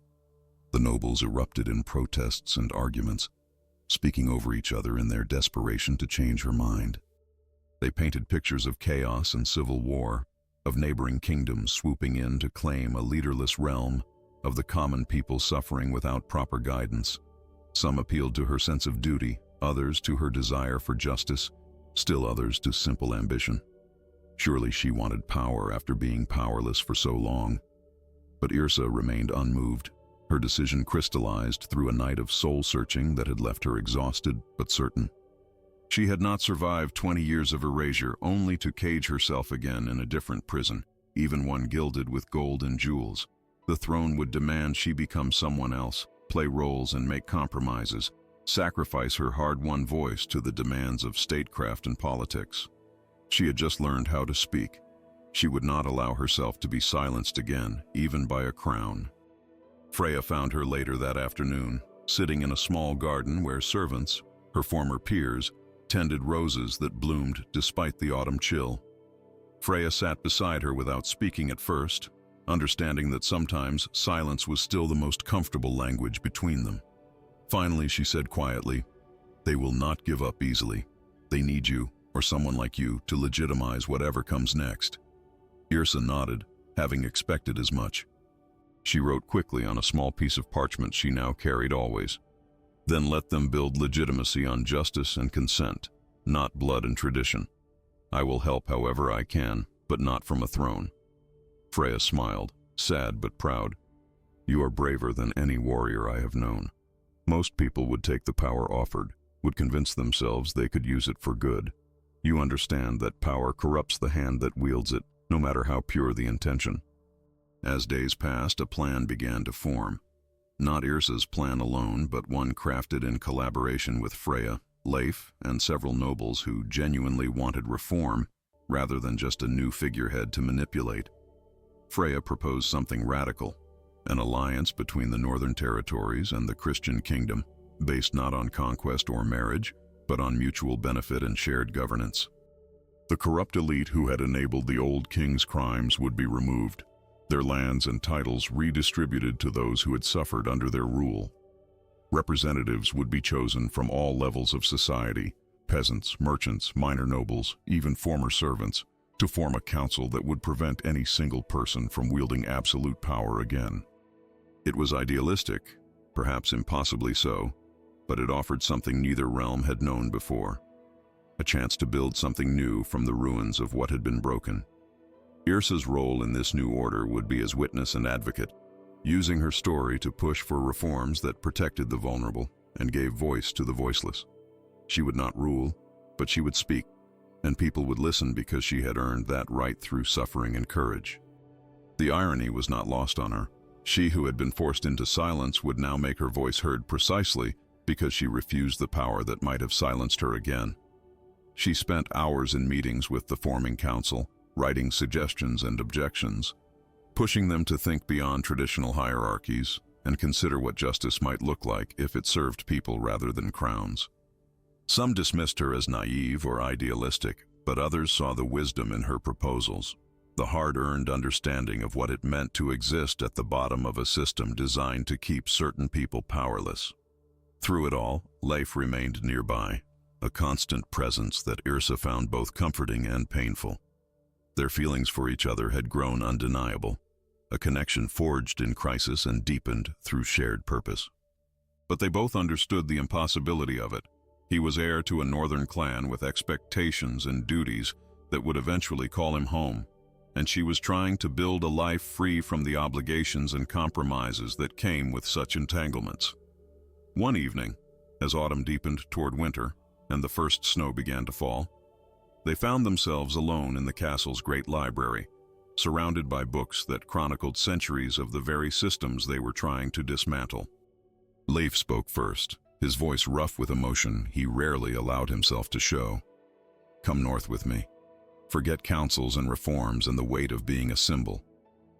The nobles erupted in protests and arguments, speaking over each other in their desperation to change her mind. They painted pictures of chaos and civil war, of neighboring kingdoms swooping in to claim a leaderless realm, of the common people suffering without proper guidance. Some appealed to her sense of duty, others to her desire for justice, still others to simple ambition. Surely she wanted power after being powerless for so long. But Yrsa remained unmoved, her decision crystallized through a night of soul-searching that had left her exhausted but certain. She had not survived 20 years of erasure, only to cage herself again in a different prison, even one gilded with gold and jewels. The throne would demand she become someone else, play roles and make compromises, sacrifice her hard-won voice to the demands of statecraft and politics. She had just learned how to speak. She would not allow herself to be silenced again, even by a crown. Freya found her later that afternoon, sitting in a small garden where servants, her former peers, tended roses that bloomed despite the autumn chill. Freya sat beside her without speaking at first, understanding that sometimes silence was still the most comfortable language between them. Finally, she said quietly, "They will not give up easily. They need you, or someone like you, to legitimize whatever comes next. Yrsa nodded, having expected as much. She wrote quickly on a small piece of parchment she now carried always. Then let them build legitimacy on justice and consent, not blood and tradition. I will help however I can, but not from a throne. Freya smiled, sad but proud. You are braver than any warrior I have known. Most people would take the power offered, would convince themselves they could use it for good. You understand that power corrupts the hand that wields it, no matter how pure the intention. As days passed, a plan began to form. Not Yrsa's plan alone, but one crafted in collaboration with Freya, Leif, and several nobles who genuinely wanted reform, rather than just a new figurehead to manipulate. Freya proposed something radical, an alliance between the northern territories and the Christian kingdom, based not on conquest or marriage, but on mutual benefit and shared governance. The corrupt elite who had enabled the old king's crimes would be removed, their lands and titles redistributed to those who had suffered under their rule. Representatives would be chosen from all levels of society, peasants, merchants, minor nobles, even former servants, to form a council that would prevent any single person from wielding absolute power again. It was idealistic, perhaps impossibly so, but it offered something neither realm had known before. A chance to build something new from the ruins of what had been broken. Yrsa's role in this new order would be as witness and advocate, using her story to push for reforms that protected the vulnerable and gave voice to the voiceless. She would not rule, but she would speak, and people would listen because she had earned that right through suffering and courage. The irony was not lost on her. She who had been forced into silence would now make her voice heard precisely because she refused the power that might have silenced her again. She spent hours in meetings with the forming council, writing suggestions and objections, pushing them to think beyond traditional hierarchies and consider what justice might look like if it served people rather than crowns. Some dismissed her as naive or idealistic, but others saw the wisdom in her proposals, the hard-earned understanding of what it meant to exist at the bottom of a system designed to keep certain people powerless. Through it all, Leif remained nearby, a constant presence that Yrsa found both comforting and painful. Their feelings for each other had grown undeniable, a connection forged in crisis and deepened through shared purpose. But they both understood the impossibility of it. He was heir to a northern clan with expectations and duties that would eventually call him home, and she was trying to build a life free from the obligations and compromises that came with such entanglements. One evening, as autumn deepened toward winter and the first snow began to fall, they found themselves alone in the castle's great library, surrounded by books that chronicled centuries of the very systems they were trying to dismantle. Leif spoke first, his voice rough with emotion he rarely allowed himself to show. Come north with me. Forget councils and reforms and the weight of being a symbol.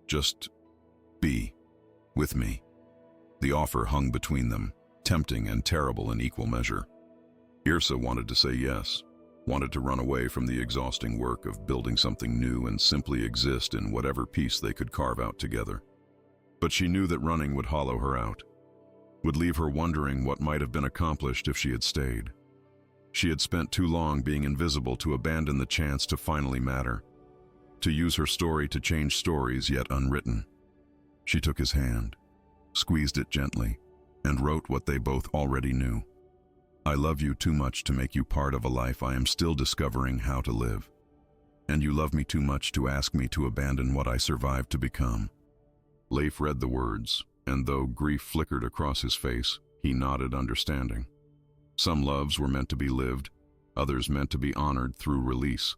Just be with me. The offer hung between them, tempting and terrible in equal measure. Yrsa wanted to say yes, wanted to run away from the exhausting work of building something new and simply exist in whatever peace they could carve out together. But she knew that running would hollow her out, would leave her wondering what might have been accomplished if she had stayed. She had spent too long being invisible to abandon the chance to finally matter, to use her story to change stories yet unwritten. She took his hand, squeezed it gently, and wrote what they both already knew. I love you too much to make you part of a life I am still discovering how to live. And you love me too much to ask me to abandon what I survived to become. Leif read the words, and though grief flickered across his face, he nodded understanding. Some loves were meant to be lived, others meant to be honored through release.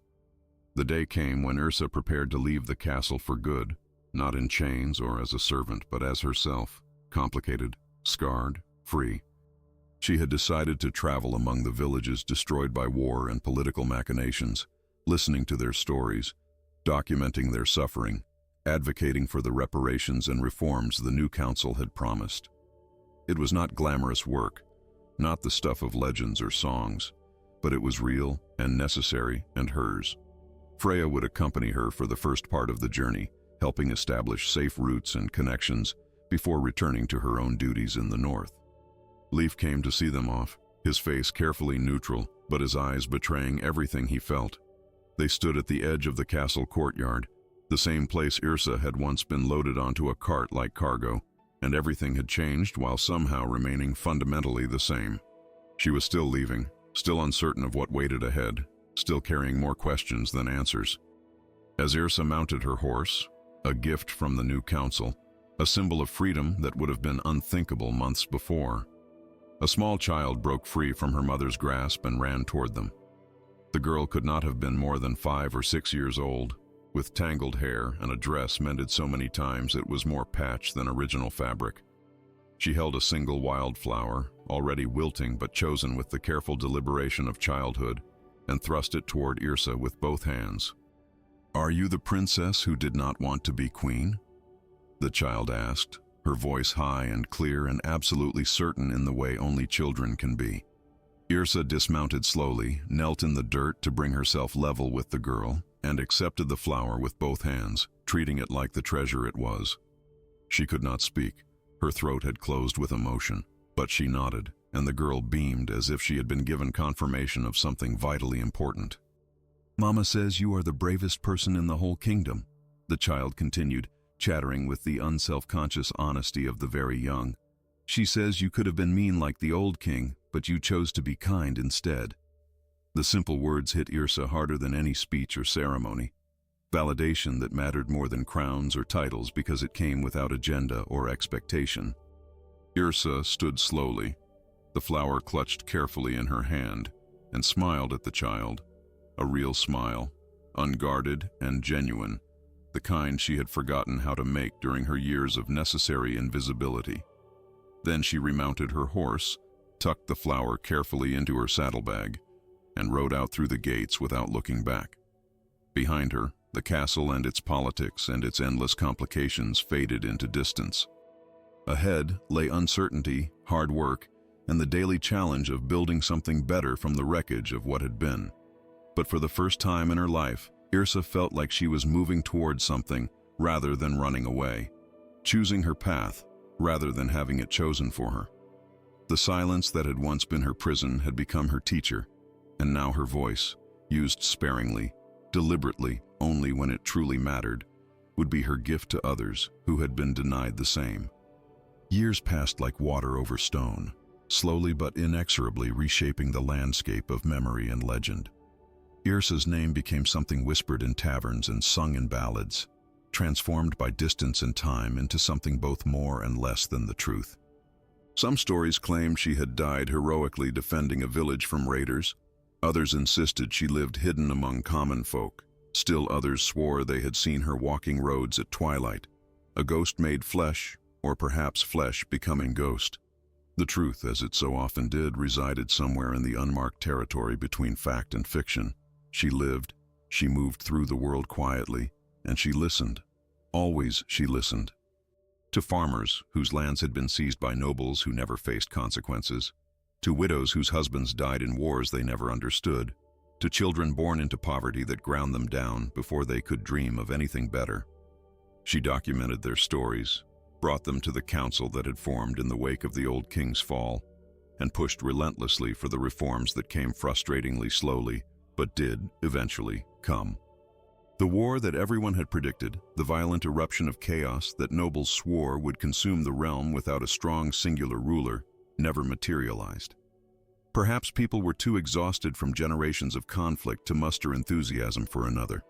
The day came when Yrsa prepared to leave the castle for good, not in chains or as a servant, but as herself, complicated, scarred, free. She had decided to travel among the villages destroyed by war and political machinations, listening to their stories, documenting their suffering, advocating for the reparations and reforms the new council had promised. It was not glamorous work, not the stuff of legends or songs, but it was real and necessary and hers. Freya would accompany her for the first part of the journey, helping establish safe routes and connections before returning to her own duties in the north. Leif came to see them off, his face carefully neutral, but his eyes betraying everything he felt. They stood at the edge of the castle courtyard, the same place Yrsa had once been loaded onto a cart like cargo, and everything had changed while somehow remaining fundamentally the same. She was still leaving, still uncertain of what waited ahead, still carrying more questions than answers. As Yrsa mounted her horse, a gift from the new council, a symbol of freedom that would have been unthinkable months before, a small child broke free from her mother's grasp and ran toward them. The girl could not have been more than 5 or 6 years old, with tangled hair and a dress mended so many times it was more patch than original fabric. She held a single wildflower, already wilting but chosen with the careful deliberation of childhood, and thrust it toward Yrsa with both hands. "Are you the princess who did not want to be queen?" the child asked, her voice high and clear and absolutely certain in the way only children can be. Yrsa dismounted slowly, knelt in the dirt to bring herself level with the girl, and accepted the flower with both hands, treating it like the treasure it was. She could not speak. Her throat had closed with emotion, but she nodded, and the girl beamed as if she had been given confirmation of something vitally important. "Mama says you are the bravest person in the whole kingdom," the child continued, chattering with the unself-conscious honesty of the very young. "She says you could have been mean like the old king, but you chose to be kind instead." The simple words hit Yrsa harder than any speech or ceremony. Validation that mattered more than crowns or titles because it came without agenda or expectation. Yrsa stood slowly, the flower clutched carefully in her hand, and smiled at the child. A real smile, unguarded and genuine, the kind she had forgotten how to make during her years of necessary invisibility. Then she remounted her horse, tucked the flower carefully into her saddlebag, and rode out through the gates without looking back. Behind her, the castle and its politics and its endless complications faded into distance. Ahead lay uncertainty, hard work, and the daily challenge of building something better from the wreckage of what had been. But for the first time in her life, Yrsa felt like she was moving towards something rather than running away, choosing her path rather than having it chosen for her. The silence that had once been her prison had become her teacher, and now her voice, used sparingly, deliberately, only when it truly mattered, would be her gift to others who had been denied the same. Years passed like water over stone, slowly but inexorably reshaping the landscape of memory and legend. Yrsa's name became something whispered in taverns and sung in ballads, transformed by distance and time into something both more and less than the truth. Some stories claimed she had died heroically defending a village from raiders. Others insisted she lived hidden among common folk. Still others swore they had seen her walking roads at twilight, a ghost made flesh, or perhaps flesh becoming ghost. The truth, as it so often did, resided somewhere in the unmarked territory between fact and fiction. She lived, she moved through the world quietly, and she listened. Always she listened. To farmers whose lands had been seized by nobles who never faced consequences, to widows whose husbands died in wars they never understood, to children born into poverty that ground them down before they could dream of anything better. She documented their stories, brought them to the council that had formed in the wake of the old king's fall, and pushed relentlessly for the reforms that came frustratingly slowly, but did eventually come. The war that everyone had predicted, the violent eruption of chaos that nobles swore would consume the realm without a strong singular ruler, never materialized. Perhaps people were too exhausted from generations of conflict to muster enthusiasm for another.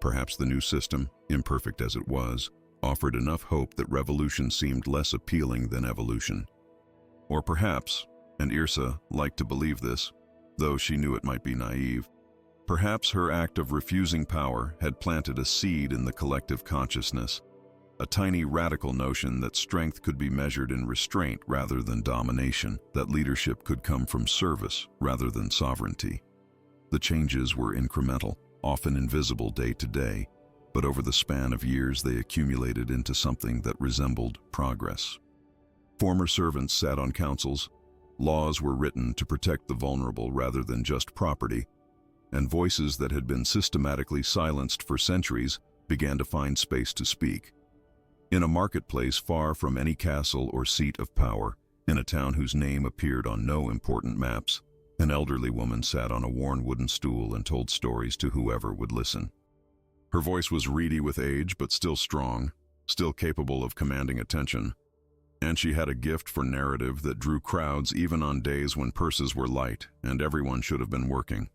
Perhaps the new system, imperfect as it was, offered enough hope that revolution seemed less appealing than evolution. Or perhaps, and Yrsa liked to believe this, though she knew it might be naive, perhaps her act of refusing power had planted a seed in the collective consciousness, a tiny radical notion that strength could be measured in restraint rather than domination, that leadership could come from service rather than sovereignty. The changes were incremental, often invisible day to day, but over the span of years they accumulated into something that resembled progress. Former servants sat on councils, laws were written to protect the vulnerable rather than just property, and voices that had been systematically silenced for centuries began to find space to speak. In a marketplace far from any castle or seat of power, in a town whose name appeared on no important maps, An elderly woman sat on a worn wooden stool and told stories to whoever would listen. Her voice was reedy with age, but still strong, still capable of commanding attention. And she had a gift for narrative that drew crowds even on days when purses were light and everyone should have been working.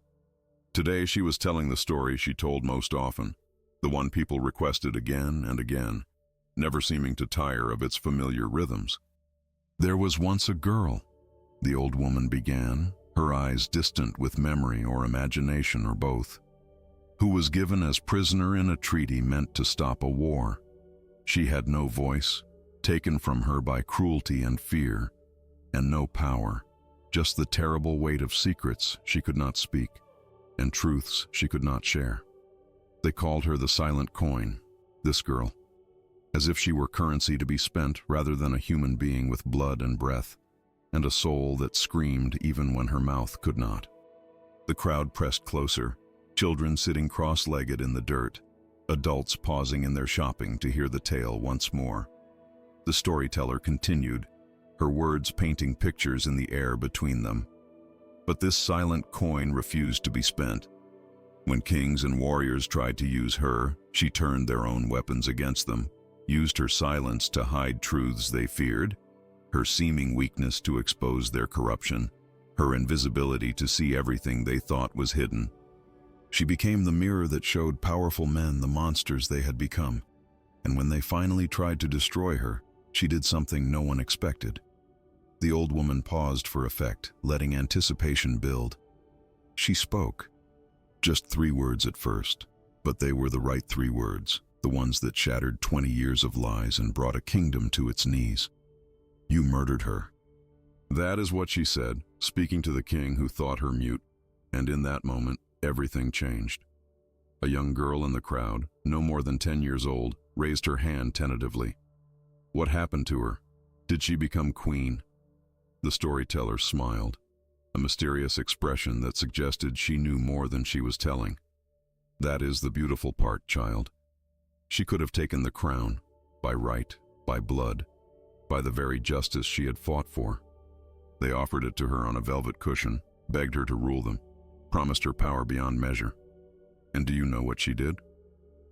Today she was telling the story she told most often, the one people requested again and again, never seeming to tire of its familiar rhythms. "There was once a girl," the old woman began, her eyes distant with memory or imagination or both, "who was given as prisoner in a treaty meant to stop a war. She had no voice, taken from her by cruelty and fear, and no power, just the terrible weight of secrets she could not speak, and truths she could not share. They called her the silent coin, this girl, as if she were currency to be spent rather than a human being with blood and breath, and a soul that screamed even when her mouth could not." The crowd pressed closer, children sitting cross-legged in the dirt, adults pausing in their shopping to hear the tale once more. The storyteller continued, her words painting pictures in the air between them. But this silent coin refused to be spent. When kings and warriors tried to use her, she turned their own weapons against them, used her silence to hide truths they feared, her seeming weakness to expose their corruption, her invisibility to see everything they thought was hidden. She became the mirror that showed powerful men the monsters they had become, and when they finally tried to destroy her, she did something no one expected. The old woman paused for effect, letting anticipation build. She spoke. Just 3 words at first, but they were the right 3 words, the ones that shattered 20 years of lies and brought a kingdom to its knees. "You murdered her." That is what she said, speaking to the king who thought her mute, and in that moment, everything changed. A young girl in the crowd, no more than 10 years old, raised her hand tentatively. What happened to her? Did she become queen? The storyteller smiled, a mysterious expression that suggested she knew more than she was telling. That is the beautiful part, child. She could have taken the crown, by right, by blood, by the very justice she had fought for. They offered it to her on a velvet cushion, begged her to rule them, promised her power beyond measure. And do you know what she did?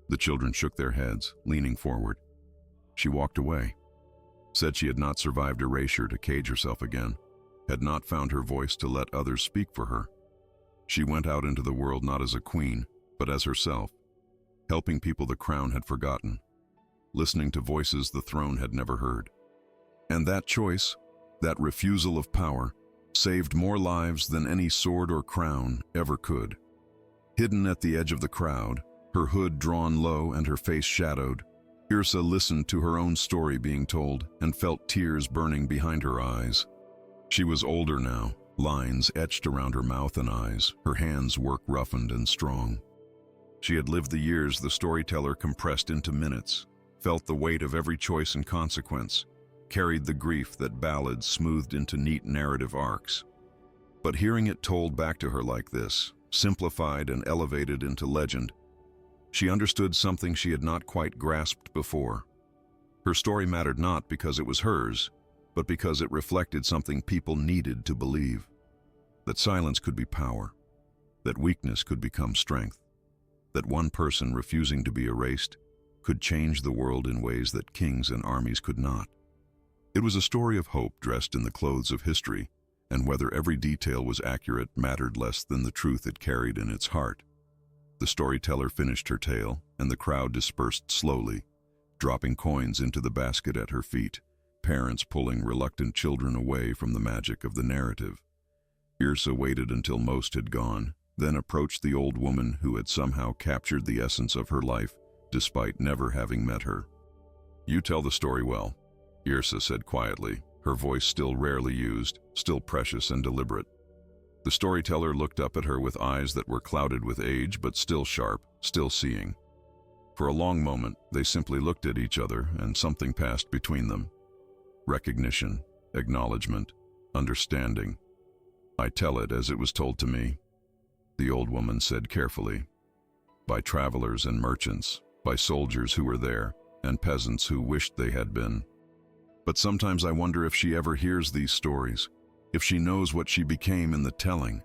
The children shook their heads, leaning forward. She walked away, said she had not survived erasure to cage herself again, had not found her voice to let others speak for her. She went out into the world not as a queen, but as herself, helping people the crown had forgotten, listening to voices the throne had never heard. And that choice, that refusal of power, saved more lives than any sword or crown ever could. Hidden at the edge of the crowd, her hood drawn low and her face shadowed, Yrsa listened to her own story being told and felt tears burning behind her eyes. She was older now, lines etched around her mouth and eyes, her hands work roughened and strong. She had lived the years the storyteller compressed into minutes, felt the weight of every choice and consequence, carried the grief that ballads smoothed into neat narrative arcs. But hearing it told back to her like this, simplified and elevated into legend, she understood something she had not quite grasped before. Her story mattered not because it was hers, but because it reflected something people needed to believe. That silence could be power, that weakness could become strength, that one person refusing to be erased could change the world in ways that kings and armies could not. It was a story of hope dressed in the clothes of history, and whether every detail was accurate mattered less than the truth it carried in its heart. The storyteller finished her tale, and the crowd dispersed slowly, dropping coins into the basket at her feet, parents pulling reluctant children away from the magic of the narrative. Yrsa waited until most had gone, then approached the old woman who had somehow captured the essence of her life, despite never having met her. "You tell the story well," Yrsa said quietly, her voice still rarely used, still precious and deliberate. The storyteller looked up at her with eyes that were clouded with age but still sharp, still seeing. For a long moment, they simply looked at each other and something passed between them. Recognition, acknowledgement, understanding. "I tell it as it was told to me," the old woman said carefully. "By travelers and merchants, by soldiers who were there, and peasants who wished they had been. But sometimes I wonder if she ever hears these stories, If she knows what she became in the telling.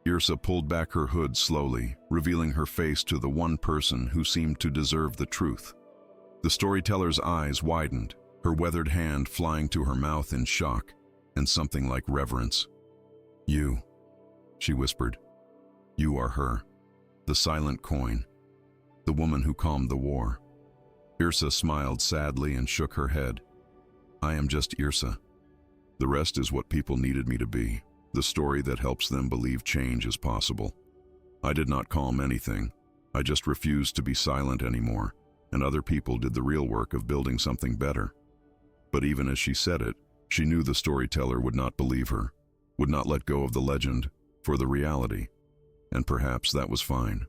Yrsa pulled back her hood slowly, revealing her face to the one person who seemed to deserve the truth. The storyteller's eyes widened, her weathered hand flying to her mouth in shock and something like reverence. "You," she whispered. "You are her. The silent coin. The woman who calmed the war." Yrsa smiled sadly and shook her head. "I am just Yrsa. The rest is what people needed me to be, the story that helps them believe change is possible. I did not calm anything. I just refused to be silent anymore, and other people did the real work of building something better." But even as she said it, she knew the storyteller would not believe her, would not let go of the legend for the reality. And perhaps that was fine.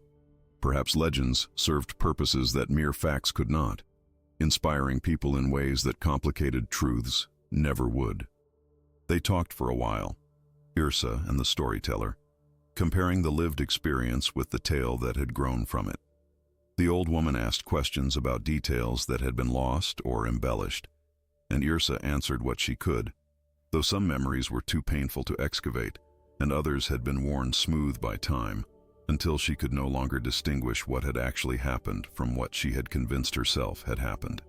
Perhaps legends served purposes that mere facts could not, inspiring people in ways that complicated truths never would. They talked for a while, Yrsa and the storyteller, comparing the lived experience with the tale that had grown from it. The old woman asked questions about details that had been lost or embellished, and Yrsa answered what she could, though some memories were too painful to excavate, and others had been worn smooth by time, until she could no longer distinguish what had actually happened from what she had convinced herself had happened.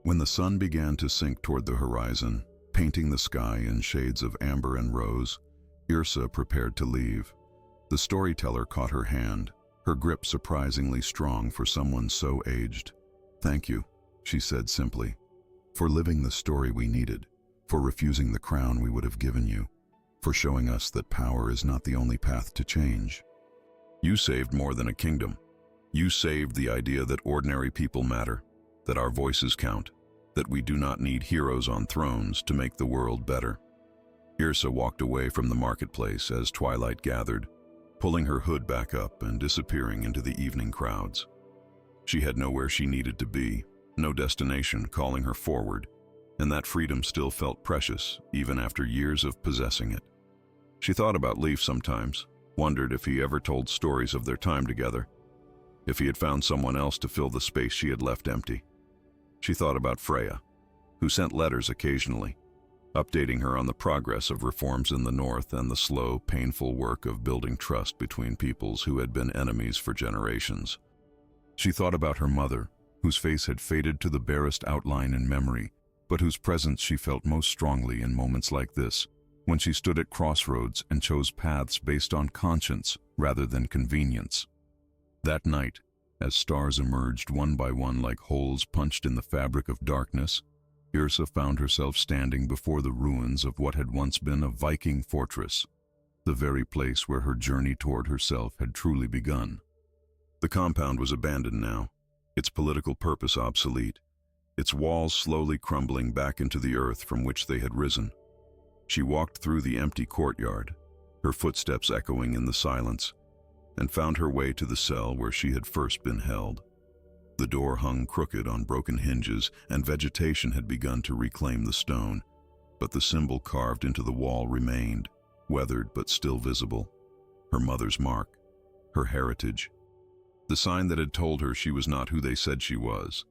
When the sun began to sink toward the horizon, painting the sky in shades of amber and rose, Yrsa prepared to leave. The storyteller caught her hand, her grip surprisingly strong for someone so aged. "Thank you," she said simply, "for living the story we needed, for refusing the crown we would have given you, for showing us that power is not the only path to change. You saved more than a kingdom. You saved the idea that ordinary people matter, that our voices count, that we do not need heroes on thrones to make the world better." Yrsa walked away from the marketplace as twilight gathered, pulling her hood back up and disappearing into the evening crowds. She had nowhere she needed to be, no destination calling her forward, and that freedom still felt precious even after years of possessing it. She thought about Leif sometimes, wondered if he ever told stories of their time together, if he had found someone else to fill the space she had left empty. She thought about Freya, who sent letters occasionally, updating her on the progress of reforms in the north and the slow, painful work of building trust between peoples who had been enemies for generations. She thought about her mother, whose face had faded to the barest outline in memory, but whose presence she felt most strongly in moments like this, when she stood at crossroads and chose paths based on conscience rather than convenience. That night, as stars emerged one by one like holes punched in the fabric of darkness, Yrsa found herself standing before the ruins of what had once been a Viking fortress, the very place where her journey toward herself had truly begun. The compound was abandoned now, its political purpose obsolete, its walls slowly crumbling back into the earth from which they had risen. She walked through the empty courtyard, her footsteps echoing in the silence, and found her way to the cell where she had first been held. The door hung crooked on broken hinges, and vegetation had begun to reclaim the stone, but the symbol carved into the wall remained, weathered but still visible. Her mother's mark, her heritage, the sign that had told her she was not who they said she was,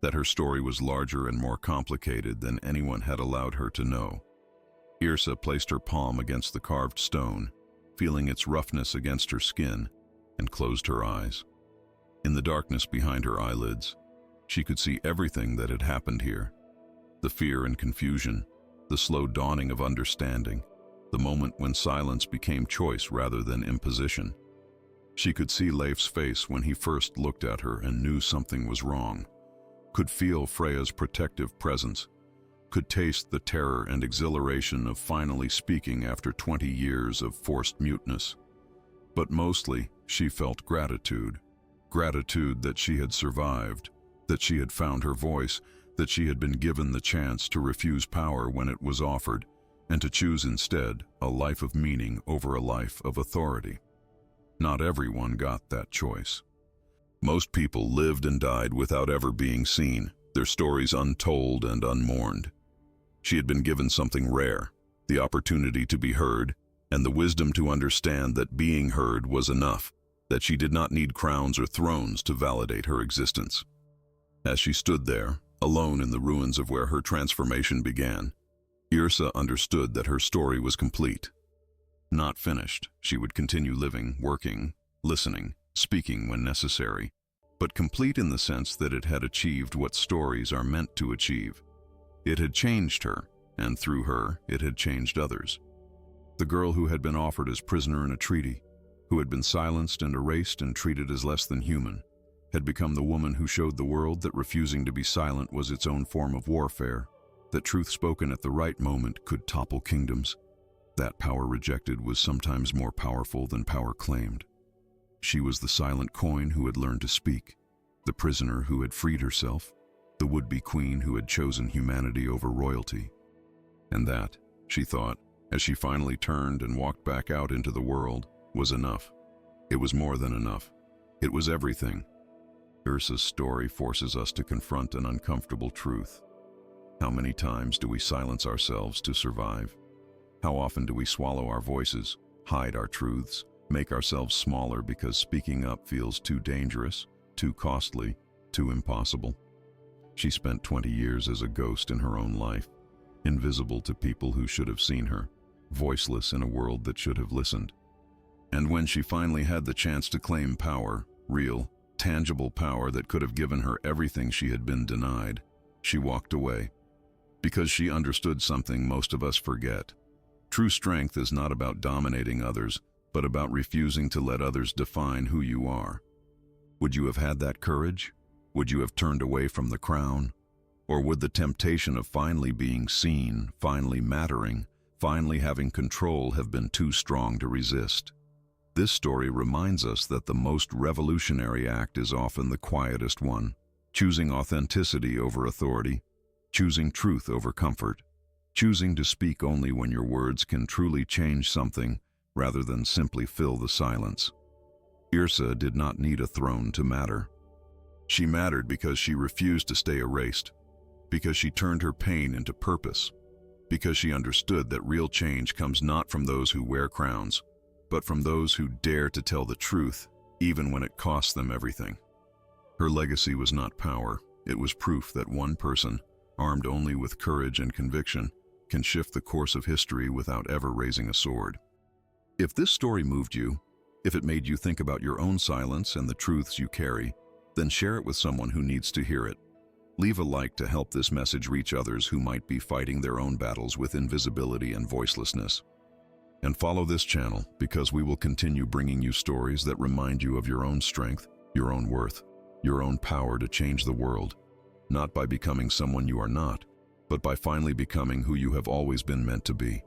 that her story was larger and more complicated than anyone had allowed her to know. Yrsa placed her palm against the carved stone, feeling its roughness against her skin, and closed her eyes. In the darkness behind her eyelids, she could see everything that had happened here. The fear and confusion, the slow dawning of understanding, the moment when silence became choice rather than imposition. She could see Leif's face when he first looked at her and knew something was wrong, could feel Freya's protective presence, could taste the terror and exhilaration of finally speaking after 20 years of forced muteness. But mostly, she felt gratitude. Gratitude that she had survived, that she had found her voice, that she had been given the chance to refuse power when it was offered, and to choose instead a life of meaning over a life of authority. Not everyone got that choice. Most people lived and died without ever being seen, their stories untold and unmourned. She had been given something rare, the opportunity to be heard, and the wisdom to understand that being heard was enough, that she did not need crowns or thrones to validate her existence. As she stood there, alone in the ruins of where her transformation began, Yrsa understood that her story was complete. Not finished. She would continue living, working, listening, speaking when necessary, but complete in the sense that it had achieved what stories are meant to achieve. It had changed her, and through her, it had changed others. The girl who had been offered as prisoner in a treaty, who had been silenced and erased and treated as less than human, had become the woman who showed the world that refusing to be silent was its own form of warfare, that truth spoken at the right moment could topple kingdoms, that power rejected was sometimes more powerful than power claimed. She was the silent coin who had learned to speak, the prisoner who had freed herself, the would-be queen who had chosen humanity over royalty. And that, she thought, as she finally turned and walked back out into the world, was enough. It was more than enough. It was everything. Yrsa's story forces us to confront an uncomfortable truth. How many times do we silence ourselves to survive? How often do we swallow our voices, hide our truths, make ourselves smaller because speaking up feels too dangerous, too costly, too impossible? She spent 20 years as a ghost in her own life, invisible to people who should have seen her, voiceless in a world that should have listened. And when she finally had the chance to claim power, real, tangible power that could have given her everything she had been denied, she walked away. Because she understood something most of us forget. True strength is not about dominating others, but about refusing to let others define who you are. Would you have had that courage? Would you have turned away from the crown? Or would the temptation of finally being seen, finally mattering, finally having control have been too strong to resist? This story reminds us that the most revolutionary act is often the quietest one, choosing authenticity over authority, choosing truth over comfort, choosing to speak only when your words can truly change something rather than simply fill the silence. Yrsa did not need a throne to matter. She mattered because she refused to stay erased, because she turned her pain into purpose, because she understood that real change comes not from those who wear crowns, but from those who dare to tell the truth, even when it costs them everything. Her legacy was not power, it was proof that one person, armed only with courage and conviction, can shift the course of history without ever raising a sword. If this story moved you, if it made you think about your own silence and the truths you carry, then share it with someone who needs to hear it. Leave a like to help this message reach others who might be fighting their own battles with invisibility and voicelessness. And follow this channel because we will continue bringing you stories that remind you of your own strength, your own worth, your own power to change the world, not by becoming someone you are not, but by finally becoming who you have always been meant to be.